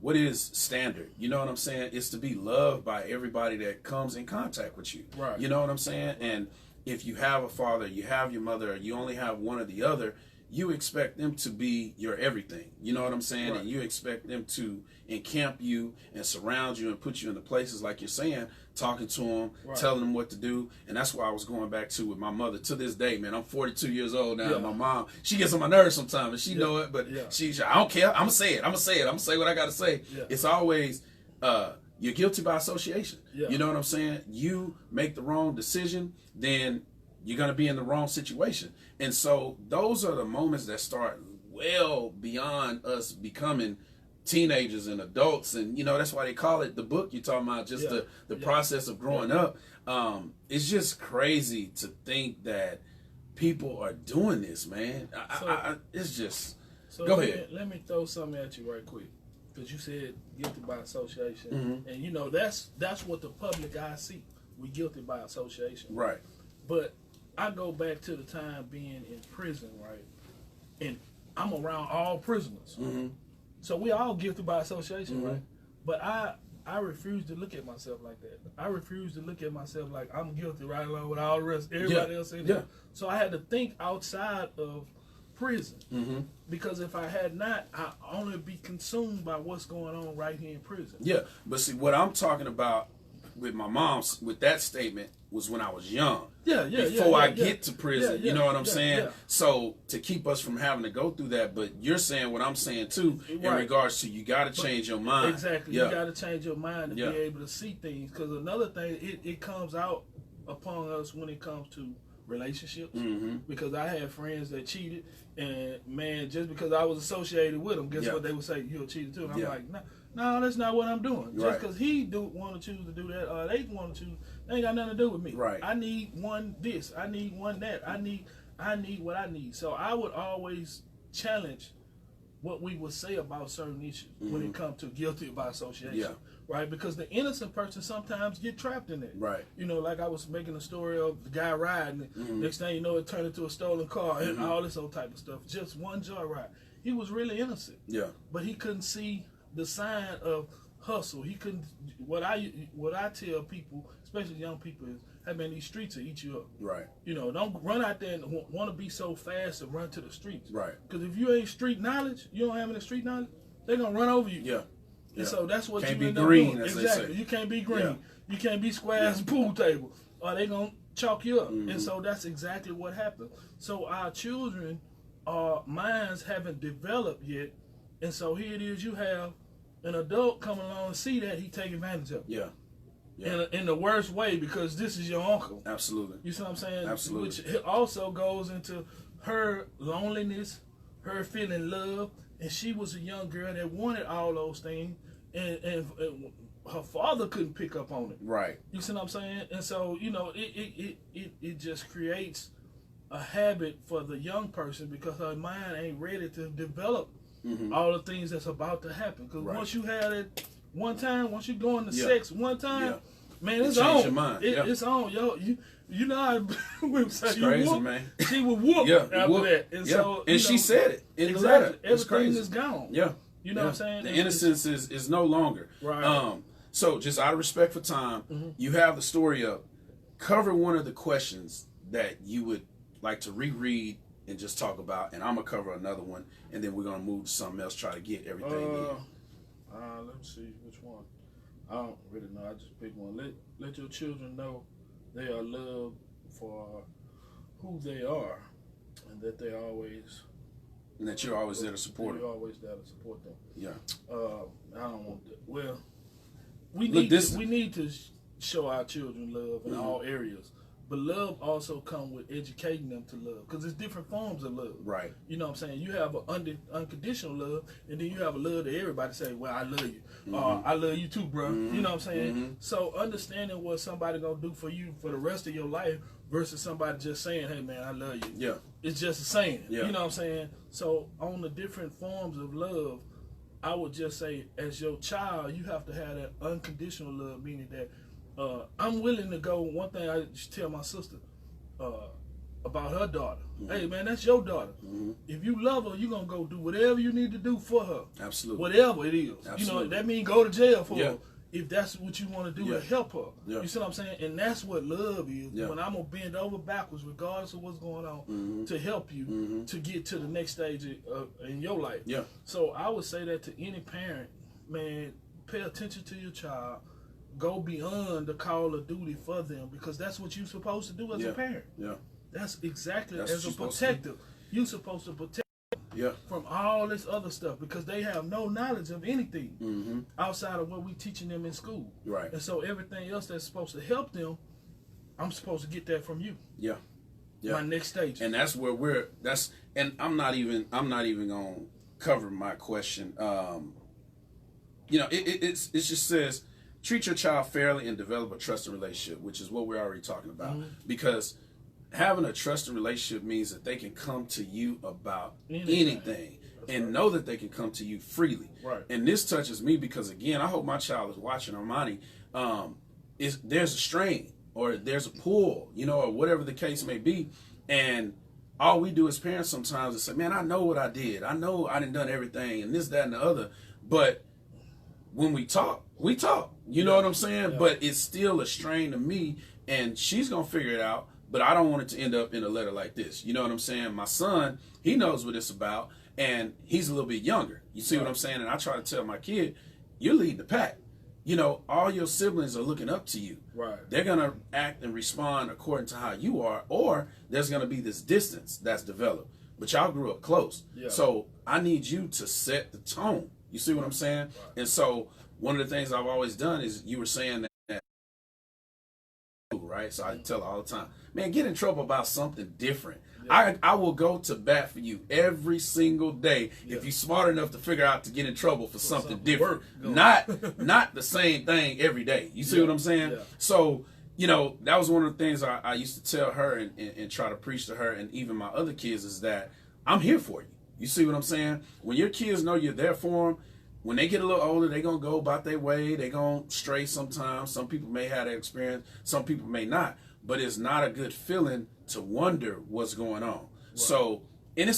what is standard? You know what I'm saying? It's to be loved by everybody that comes in contact with you. Right. You know what I'm saying? And if you have a father, you have your mother, or you only have one or the other, you expect them to be your everything. You know what I'm saying? Right. And you expect them to encamp you and surround you and put you in the places, like you're saying, talking to them, telling them what to do. And that's why I was going back to with my mother. To this day, man, I'm 42 years old now. My mom, she gets on my nerves sometimes, and she know it, but I don't care. I'm going to say it. I'm going to say what I got to say. It's always, you're guilty by association. You know what I'm saying? You make the wrong decision, then you're going to be in the wrong situation. And so those are the moments that start well beyond us becoming teenagers and adults. And, you know, that's why they call it the book you're talking about, just the process of growing up. It's just crazy to think that people are doing this, man. It's just, go ahead. Let me throw something at you right quick. Because you said guilty by association. And, you know, that's what the public eye see. We guilty by association. Right. But I go back to the time being in prison, right? And I'm around all prisoners. So we all guilty by association, right? But I refuse to look at myself like that. I refuse to look at myself like I'm guilty right along with all the rest, everybody else in there. So I had to think outside of prison. Because if I had not, I'd only be consumed by what's going on right here in prison. Yeah, but see, what I'm talking about with my mom, with that statement, was when I was young. Before I get to prison, you know what I'm saying? So to keep us from having to go through that, but you're saying what I'm saying too, in regards to you got to change your mind. Exactly, you got to change your mind to be able to see things. Because another thing, it comes out upon us when it comes to relationships. Because I had friends that cheated, and man, just because I was associated with them, guess what they would say? You're a cheater too. And I'm like, no, that's not what I'm doing. Just because he want to choose to do that, or they want to choose, they ain't got nothing to do with me. Right. I need one this, I need one that, I need what I need. So I would always challenge what we would say about certain issues when it comes to guilty by association. Right? Because the innocent person sometimes get trapped in it. Right. You know, like I was making a story of the guy riding, next thing you know, it turned into a stolen car and all this old type of stuff. Just one joyride. He was really innocent. But he couldn't see the sign of hustle. He couldn't. What I tell people, especially young people, is, hey man, these streets will eat you up. Right. You know, don't run out there and want to be so fast and run to the streets. Right. Because if you ain't street knowledge, you don't have any street knowledge, they're gonna run over you. And so that's what can't you end up doing. Exactly. You can't be green. You can't be square as a pool table, or they gonna chalk you up. And so that's exactly what happened. So our children, minds haven't developed yet, and so here it is. You have an adult come along and see that, he take advantage of it. In the worst way, because this is your uncle. Absolutely. You see what I'm saying? Absolutely. Which also goes into her loneliness, her feeling love, and she was a young girl that wanted all those things, and her father couldn't pick up on it. Right. You see what I'm saying? And so, you know, it just creates a habit for the young person, because her mind ain't ready to develop all the things that's about to happen. Because once you have it one time, once you go into sex one time, Man, it's changed on. your mind. It's on, yo. You know how we say it's crazy, whoop, man. She would whoop after that. And so, and she said it in the letter. Everything is gone. Yeah. You know what I'm saying? The innocence is no longer. Right. So just out of respect for time, you have the story up. Cover one of the questions that you would like to reread and just talk about, and I'm gonna cover another one, and then we're gonna move to something else, try to get everything in. Let me see which one. I don't really know. I just pick one. Let your children know they are loved for who they are, and that they always. And that you're always there to support them. You're always there to support them. Yeah. I don't want that. Well, we need to show our children love in all areas. But love also comes with educating them to love, because there's different forms of love. Right. You know what I'm saying? You have an unconditional love, and then you have a love that everybody say, well, I love you. I love you too, bro. You know what I'm saying? So understanding what somebody going to do for you for the rest of your life versus somebody just saying, hey, man, I love you. Yeah. It's just a saying. Yeah. You know what I'm saying? So on the different forms of love, I would just say, as your child, you have to have that unconditional love, meaning that I'm willing to go. One thing I just tell my sister about her daughter. Hey, man, that's your daughter. If you love her, you're going to go do whatever you need to do for her. Absolutely. Whatever it is. Absolutely. You know, that means go to jail for her if that's what you want to do to help her. Yeah. You see what I'm saying? And that's what love is. Yeah. When I'm going to bend over backwards, regardless of what's going on, to help you to get to the next stage in your life. Yeah. So I would say that to any parent, man, pay attention to your child. Go beyond the call of duty for them, because that's what you're supposed to do as a parent. Yeah. That's exactly That's as a protector. You're supposed to protect them from all this other stuff, because they have no knowledge of anything outside of what we're teaching them in school. Right. And so everything else that's supposed to help them, I'm supposed to get that from you. Yeah. Yeah. My next stage. And that's where and I'm not even gonna cover my question. You know, it just says, treat your child fairly and develop a trusting relationship, which is what we're already talking about. Because having a trusting relationship means that they can come to you about anything and know that they can come to you freely. Right. And this touches me because, again, I hope my child is watching, Armani. There's a strain or there's a pull, you know, or whatever the case may be. And all we do as parents sometimes is say, man, I know what I did. I know I done everything and this, that, and the other. But when we talk. You know what I'm saying? Yeah. But it's still a strain to me, and she's going to figure it out, but I don't want it to end up in a letter like this. You know what I'm saying? My son, he knows what it's about, and he's a little bit younger. You see what I'm saying? And I try to tell my kid, you're leading the pack. You know, all your siblings are looking up to you. Right. They're going to act and respond according to how you are, or there's going to be this distance that's developed. But y'all grew up close. Yeah. So I need you to set the tone. You see what I'm saying? Right. And so one of the things I've always done is, you were saying that, right? So I tell her all the time, man, get in trouble about something different. Yeah. I will go to bat for you every single day if you're smart enough to figure out to get in trouble for something different. Not the same thing every day. You see what I'm saying? Yeah. So, you know, that was one of the things I used to tell her and try to preach to her, and even my other kids, is that I'm here for you. You see what I'm saying? When your kids know you're there for them, when they get a little older, they're going to go about their way. They're going to stray sometimes. Some people may have that experience. Some people may not. But it's not a good feeling to wonder what's going on. Right. So, and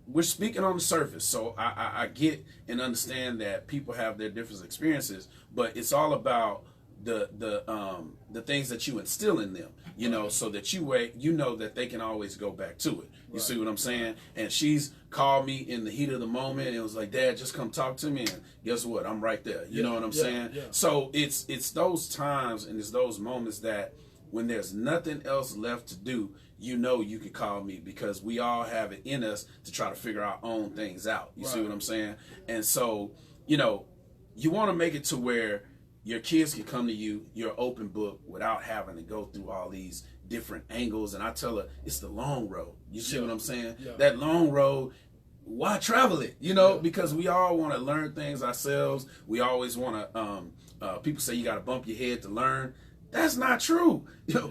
we're speaking on the surface. So I get and understand that people have their different experiences. But it's all about the things that you instill in them, you know, so that you know that they can always go back to it. You see what I'm saying? And she's called me in the heat of the moment and was like, Dad, just come talk to me. And guess what? I'm right there. You know what I'm saying? Yeah. So it's those times and it's those moments that when there's nothing else left to do, you know you can call me, because we all have it in us to try to figure our own things out. You see what I'm saying? And so, you know, you want to make it to where your kids can come to you, you're an open book, without having to go through all these different angles. And I tell her, it's the long road. You see what I'm saying? Yeah. That long road, why travel it? You know, because we all want to learn things ourselves. We always want to, people say you got to bump your head to learn. That's not true.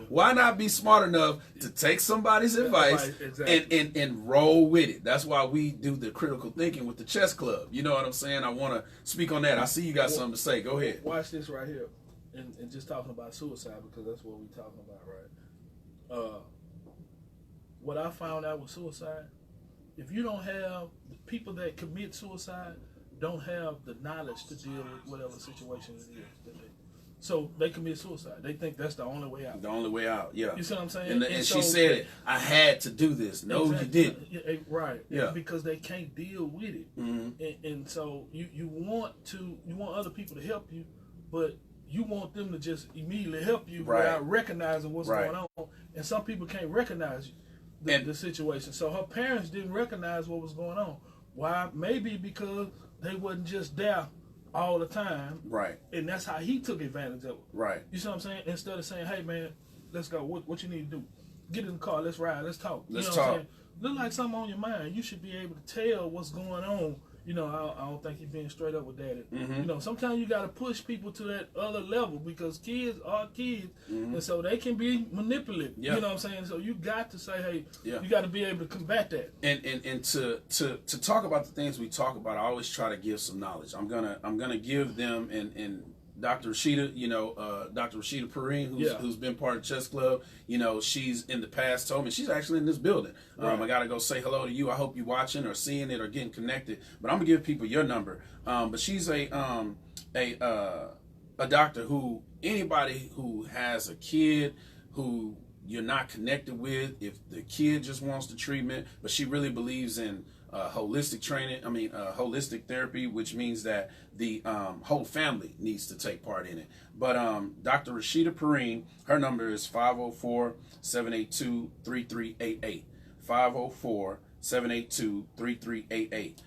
Why not be smart enough to take somebody's advice and roll with it? That's why we do the critical thinking with the chess club. You know what I'm saying? I want to speak on that. I see you got something to say. Go ahead. Watch this right here. and just talking about suicide because that's what we're talking about, right? What I found out with suicide, if you don't have the people that commit suicide don't have the knowledge to deal with whatever situation it is. So they commit suicide. They think that's the only way out. The only way out, yeah. You see what I'm saying? And so, she said, I had to do this. No, exactly. you didn't. Right. Yeah. Because they can't deal with it. Mm-hmm. And so you want other people to help you, but you want them to just immediately help you without recognizing what's going on. And some people can't recognize the situation. So her parents didn't recognize what was going on. Why? Maybe because they wasn't just there all the time. Right. And that's how he took advantage of it. Right. You see what I'm saying? Instead of saying, hey, man, let's go. What you need to do? Get in the car. Let's ride. Let's talk. Let's talk. What I'm saying? Look like something on your mind. You should be able to tell what's going on. You know, I don't think you're being straight up with daddy. Mm-hmm. You know, sometimes you got to push people to that other level because kids are kids. Mm-hmm. And so they can be manipulative. Yeah. You know what I'm saying? So you got to say, hey, you got to be able to combat that. And to talk about the things we talk about, I always try to give some knowledge. I'm gonna give them and Dr. Rashida, Dr. Rashida Perrine, who's been part of Chess Club, she's in the past told me, she's actually in this building. Right. I got to go say hello to you. I hope you're watching or seeing it or getting connected. But I'm going to give people your number. But she's a doctor who, anybody who has a kid who you're not connected with, if the kid just wants the treatment, but she really believes in holistic holistic therapy, which means that the whole family needs to take part in it. But Dr. Rashida Perrine, her number is 504-782-3388. 504-782-3388.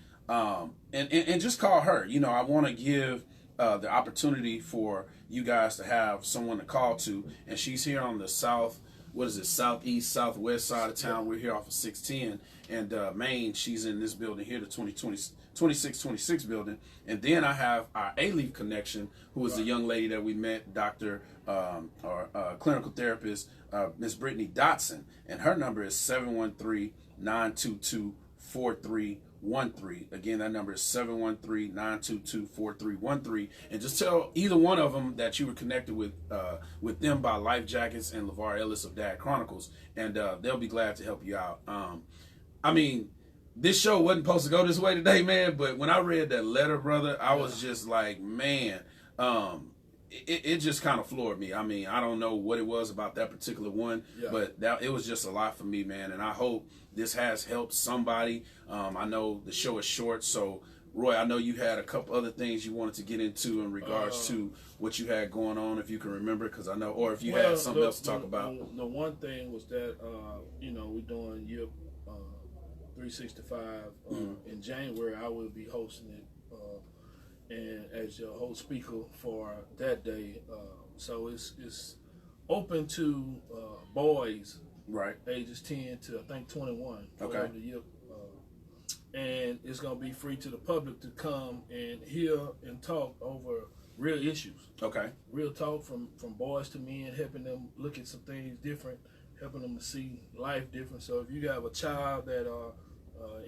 And just call her. I want to give the opportunity for you guys to have someone to call to, and she's here on the southeast, southwest side of town. We're here off of 610 and Main. She's in this building here, the 2626 building. And then I have our A-Leaf connection, who is the young lady that we met, Dr. Clinical therapist, Miss Brittany Dotson. And her number is 713-922-4313. Again, that number is 713-922-4313. And just tell either one of them that you were connected with them by Life Jackets and LeVar Ellis of Dad Chronicles, and they'll be glad to help you out. This show wasn't supposed to go this way today, man, but when I read that letter, brother, I was just like, man, it just kind of floored me. I don't know what it was about that particular one, but it was just a lot for me, man. And I hope this has helped somebody. I know the show is short, so Roy, I know you had a couple other things you wanted to get into in regards to what you had going on, if you can remember, because I know, or if you had something else to talk about. The one thing was that, we're doing year 365 in January. I will be hosting it and as your host speaker for that day. So it's open to boys, right, ages 10 to I think 21. Okay. The year, and it's gonna be free to the public to come and hear and talk over real issues. Okay. Real talk from boys to men, helping them look at some things different, helping them to see life different. So if you have a child that are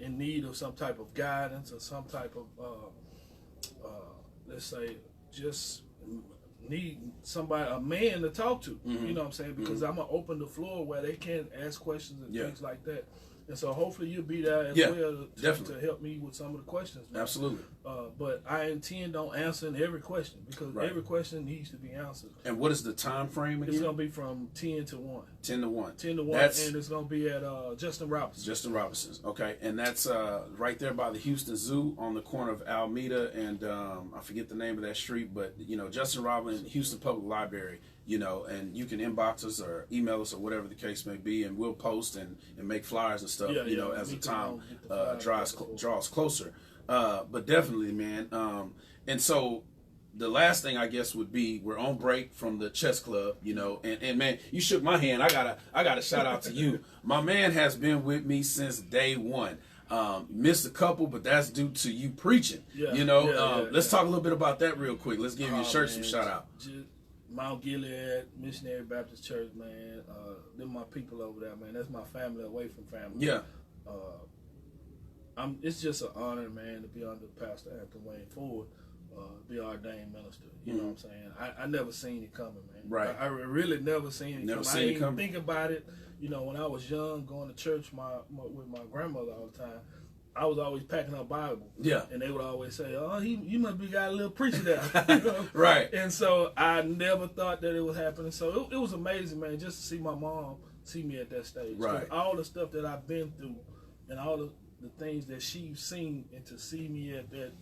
in need of some type of guidance or some type of let's say just need somebody, a man to talk to, you know what I'm saying? Because I'm gonna open the floor where they can ask questions and things like that. And so hopefully you'll be there as well to help me with some of the questions, man. Absolutely. But I intend on answering every question because every question needs to be answered. And what is the time frame again? It's going to be from 10 to 1. 10 to 1. 10 to 1, and it's going to be at Justin Robinson's. Justin Robinson's, okay. And that's right there by the Houston Zoo on the corner of Alameda and I forget the name of that street, but, Justin Robinson, Houston Public Library. And you can inbox us or email us or whatever the case may be, and we'll post and make flyers and stuff, as the time draws closer. But definitely, man. And so the last thing I guess would be we're on break from the chess club, and man, you shook my hand. I gotta shout out to you. My man has been with me since day one. Missed a couple, but that's due to you preaching. Let's talk a little bit about that real quick. Let's give your church some shout out. Mount Gilead Missionary Baptist Church, man. They're my people over there, man. That's my family away from family. Yeah. It's just an honor, man, to be under Pastor Anthony Wayne Ford. be ordained minister. You know what I'm saying? I never seen it coming, man. Right. I really never seen it coming. I didn't even think about it. You know, when I was young, going to church with my grandmother all the time, I was always packing her Bible. Yeah. And they would always say, "Oh, you must be got a little preacher there." You know? Right. And so I never thought that it was happening. So it was amazing, man, just to see my mom see me at that stage. Right. All the stuff that I've been through and all the things that she's seen, and to see me at that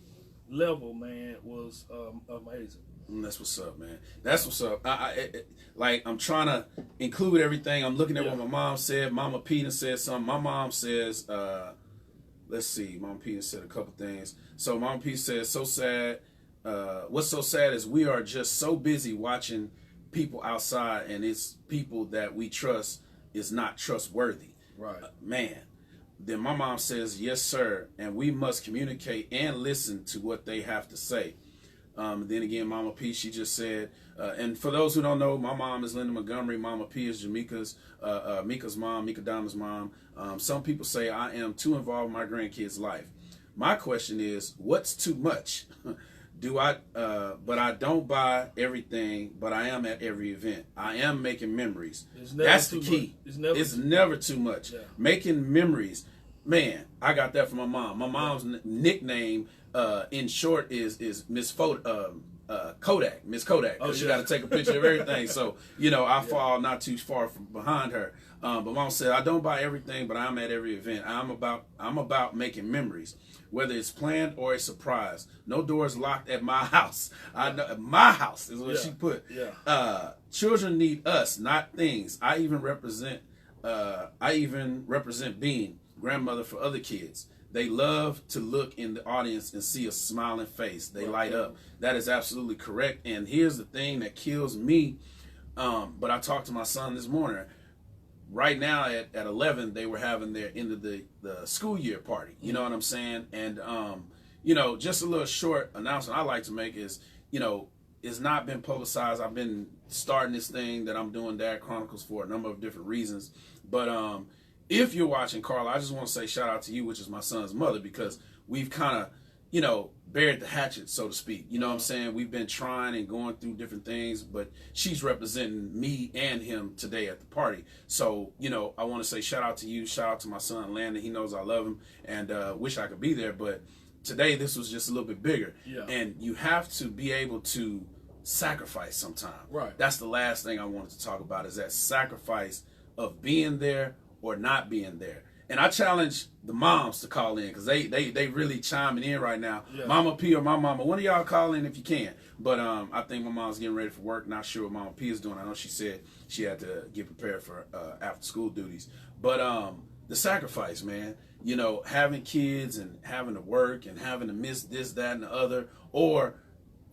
level, man, was amazing. That's what's up, man. That's what's up. I'm trying to include everything. I'm looking at what my mom said. Mama Peter said something. My mom says, let's see. Mama Peter said a couple things. So Mama Peter says, so sad. What's so sad is we are just so busy watching people outside, and it's people that we trust is not trustworthy. Right. Man. Then my mom says, yes, sir. And we must communicate and listen to what they have to say. Then again, Mama P, she just said, and for those who don't know, my mom is Linda Montgomery. Mama P is Jamaica's, Mika's mom, Mika Diamond's mom. Some people say I am too involved in my grandkids' life. My question is, what's too much? But I don't buy everything, but I am at every event. I am making memories. That's the key. It's never too much. Yeah. Making memories. Man, I got that from my mom. My mom's nickname, in short, is Miss Kodak. Miss Kodak. Because she got to take a picture of everything. So, I fall not too far from behind her. But mom said, I don't buy everything, but I'm at every event. I'm about making memories, whether it's planned or a surprise. No doors locked at my house. I know my house is what she put. Yeah. Children need us, not things. I even represent being grandmother for other kids. They love to look in the audience and see a smiling face. They light up. That is absolutely correct. And here's the thing that kills me. But I talked to my son this morning. Right now at 11, they were having their end of the school year party. You know what I'm saying? And, just a little short announcement I like to make is, it's not been publicized. I've been starting this thing that I'm doing, Dad Chronicles, for a number of different reasons. But if you're watching, Carla, I just want to say shout out to you, which is my son's mother, because we've kind of, buried the hatchet, so to speak. You know what I'm saying? We've been trying and going through different things, but she's representing me and him today at the party. So, I want to say shout out to you, shout out to my son, Landon. He knows I love him and wish I could be there, but today this was just a little bit bigger. Yeah. And you have to be able to sacrifice sometime. Right. That's the last thing I wanted to talk about, is that sacrifice of being there or not being there. And I challenge the moms to call in, because they really chiming in right now. Yeah. Mama P or my mama, one of y'all call in if you can. But I think my mom's getting ready for work. Not sure what Mama P is doing. I know she said she had to get prepared for after school duties. But the sacrifice, man. Having kids and having to work and having to miss this, that, and the other, or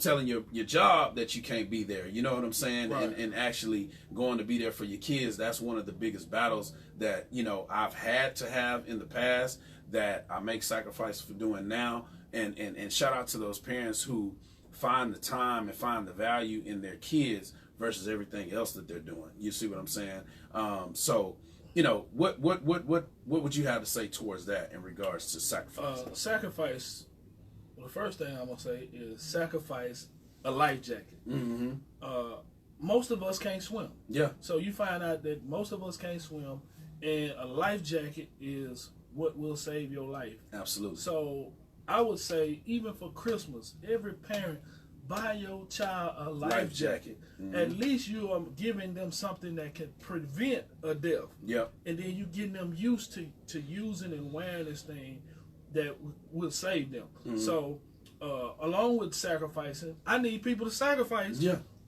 telling your job that you can't be there, you know what I'm saying? Right. And actually going to be there for your kids. That's one of the biggest battles that, I've had to have in the past, that I make sacrifices for doing now. And shout out to those parents who find the time and find the value in their kids versus everything else that they're doing. You see what I'm saying? So, what would you have to say towards that in regards to sacrifice? Sacrifice. Well, the first thing I'm going to say is sacrifice a life jacket. Mm-hmm. Most of us can't swim. Yeah. So you find out that most of us can't swim, and a life jacket is what will save your life. Absolutely. So I would say, even for Christmas, every parent, buy your child a life jacket. Mm-hmm. At least you are giving them something that can prevent a death. Yep. And then you getting them used to using and wearing this thing that will save them. Mm-hmm. So, along with sacrificing, I need people to sacrifice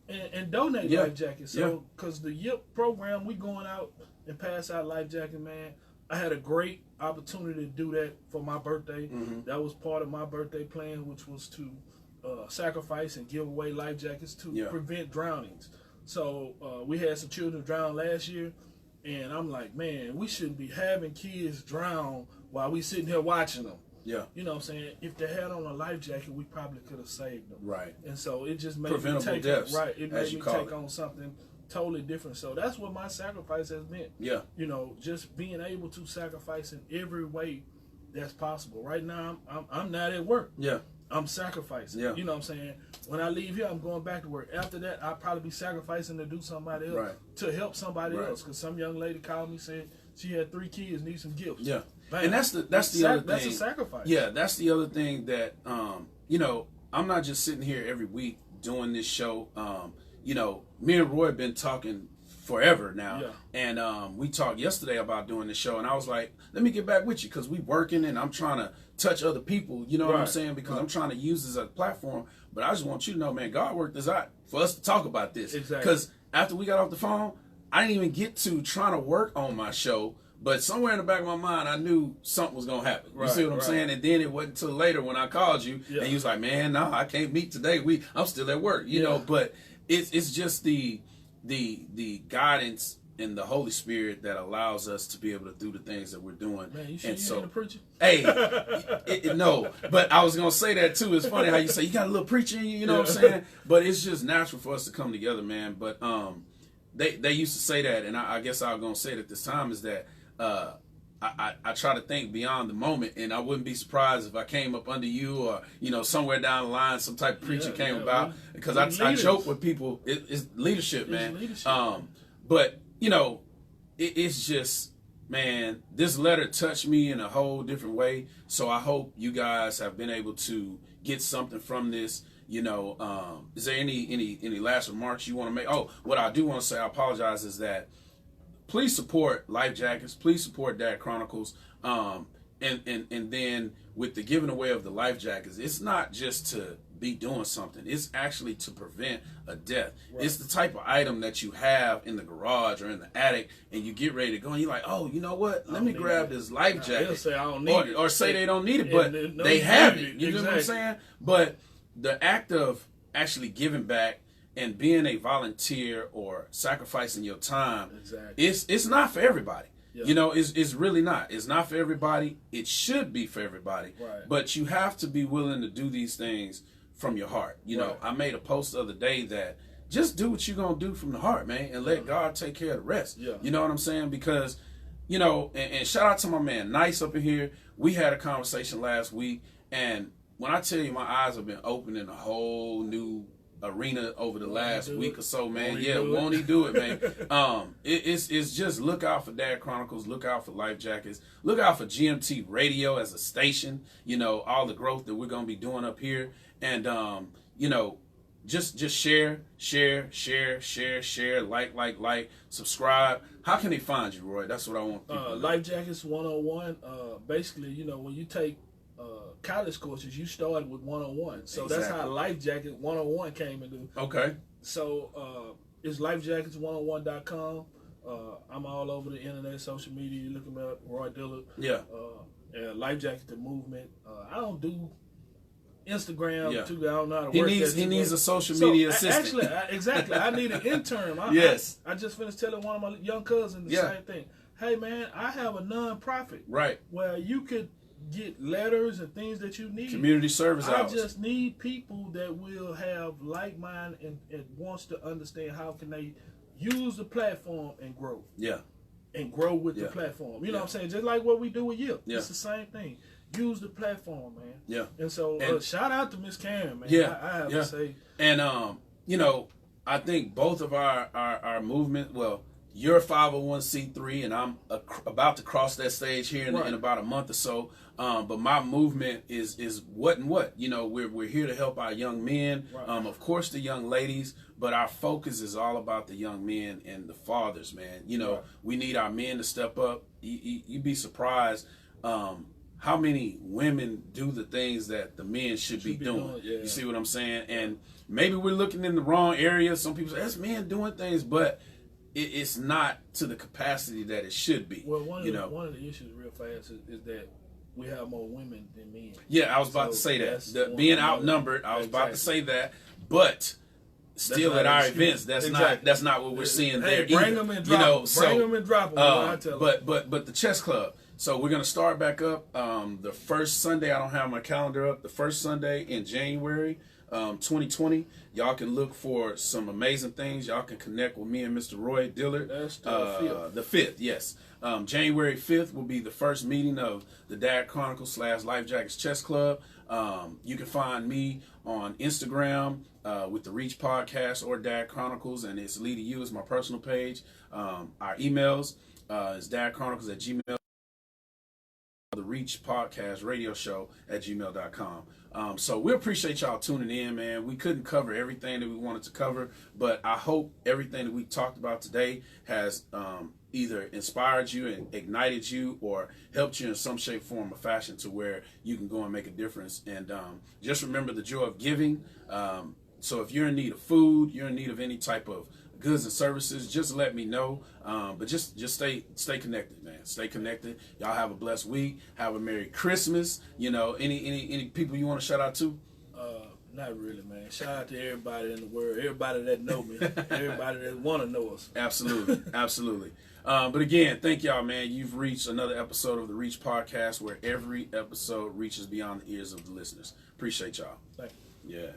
and donate life jackets. So, because the YIP program, we going out and pass out life jacket, man. I had a great opportunity to do that for my birthday. Mm-hmm. That was part of my birthday plan, which was to sacrifice and give away life jackets to prevent drownings. So, we had some children drown last year, and I'm like, man, we shouldn't be having kids drown while we sitting here watching them. Yeah. You know what I'm saying? If they had on a life jacket, we probably could have saved them. Right. And so it just made me take deaths, it made me take on something totally different. So that's what my sacrifice has been. Yeah. Just being able to sacrifice in every way that's possible. Right now, I'm not at work. Yeah. I'm sacrificing. Yeah. You know what I'm saying? When I leave here, I'm going back to work. After that, I'll probably be sacrificing to do somebody else, Right. to help somebody Right. else. Because some young lady called me saying she had 3 kids, need some gifts. Yeah. Man, And that's the other thing. That's a sacrifice. Yeah, that's the other thing that you know, I'm not just sitting here every week doing this show. You know, me and Roy have been talking forever now. Yeah. And we talked yesterday about doing the show, and I was like, let me get back with you because we working and I'm trying to touch other people, you know what I'm saying? Because I'm trying to use this as a platform. But I just want you to know, man, God worked this out for us to talk about this. Exactly. Because after we got off the phone, I didn't even get to trying to work on my show. But somewhere in the back of my mind, I knew something was going to happen. You see what I'm saying? And then it wasn't until later when I called you, and you was like, man, no, I can't meet today. I'm still at work, you know. But it's just the guidance and the Holy Spirit that allows us to be able to do the things that we're doing. Man, you sure and you ain't a preacher? Hey, no. But I was going to say that, too. It's funny how you say you got a little preacher in you, you know what I'm saying? But it's just natural for us to come together, man. But they used to say that, and I guess I was going to say it at this time, is that I try to think beyond the moment, and I wouldn't be surprised if I came up under you or, you know, somewhere down the line some type of preacher came about. Because I joke with people, it's leadership, man. Leadership. But, you know, it's just, man, this letter touched me in a whole different way. So I hope you guys have been able to get something from this. You know, is there any last remarks you want to make? Oh, what I do want to say, I apologize, is that please support Life Jackets. Please support Dad Chronicles. And then with the giving away of the Life Jackets, it's not just to be doing something. It's actually to prevent a death. Right. It's the type of item that you have in the garage or in the attic, and you get ready to go, and you're like, oh, you know what? Let me grab this Life Jacket. They'll say I don't need it. Or say they don't need it, but they have it. You know what I'm saying? But the act of actually giving back and being a volunteer or sacrificing your time, it's not for everybody. Yeah. You know, it's really not. It's not for everybody. It should be for everybody. Right. But you have to be willing to do these things from your heart. You know, I made a post the other day that just do what you're going to do from the heart, man, and let God take care of the rest. Yeah. You know what I'm saying? Because, you know, and shout out to my man Nice up in here. We had a conversation last week, and when I tell you my eyes have been open in a whole new arena over the last week or so, man. Won't he do it, man? It's just look out for Dad Chronicles, look out for Life Jackets, look out for GMT Radio as a station, you know, all the growth that we're going to be doing up here. And, you know, just share, like, subscribe. How can they find you, Roy? That's what I want people to know. Life Jackets 101. Basically, you know, when you take college courses, you started with 101. So that's how Life Jacket 101 came into. Okay. So it's lifejackets101.com. I'm all over the internet, social media. You look me up, Roy Dillard. Yeah. Life Jacket the movement. I don't do Instagram too. I don't know how to he work needs, that. He needs a social media assistant. Actually, I need an intern. Yes. I just finished telling one of my young cousins the same thing. Hey, man, I have a non-profit. Right. Where you could get letters and things that you need. Community service hours. I just need people that will have like mind and wants to understand how can they use the platform and grow. Yeah. And grow with the platform. You know what I'm saying? Just like what we do with you. Yeah. It's the same thing. Use the platform, man. Yeah. And so shout out to Miss Karen, man. Yeah. I have to say. And you know, I think both of our movement, well, you're 501c3, and I'm about to cross that stage here in about a month or so. But my movement is what and what. You know, we're here to help our young men, of course the young ladies, but our focus is all about the young men and the fathers, man. You know, we need our men to step up. You'd be surprised how many women do the things that the men should be doing. You see what I'm saying? And maybe we're looking in the wrong area. Some people say, that's men doing things, but it's not to the capacity that it should be. Well, one of the issues real fast is that we have more women than men. Yeah, I was about to say that. Being outnumbered, I was about to say that. But still at our events, that's not what we're seeing there. Bring them and drop them. Bring them and drop them. But the chess club. So we're gonna start back up the first Sunday. I don't have my calendar up. The first Sunday in January. 2020. Y'all can look for some amazing things. Y'all can connect with me and Mr. Roy Dillard. That's the 5th. The 5th, yes. January 5th will be the first meeting of the Dad Chronicles / Life Jackets Chess Club. You can find me on Instagram with the Reach Podcast or Dad Chronicles, and it's Lee to You is my personal page. Our emails is dadchronicles@gmail.com. The Reach Podcast radio show at gmail.com. So we appreciate y'all tuning in, man. We couldn't cover everything that we wanted to cover, but I hope everything that we talked about today has either inspired you and ignited you or helped you in some shape, form, or fashion to where you can go and make a difference. And just remember the joy of giving. So if you're in need of food, you're in need of any type of goods and services, just let me know. But just stay connected, man. Stay connected. Y'all have a blessed week. Have a Merry Christmas. You know, any people you want to shout out to? Not really, man. Shout out to everybody in the world, everybody that know me, everybody that want to know us. Absolutely, absolutely. But again, thank y'all, man. You've reached another episode of the Reach Podcast, where every episode reaches beyond the ears of the listeners. Appreciate y'all. Thank you. Yeah.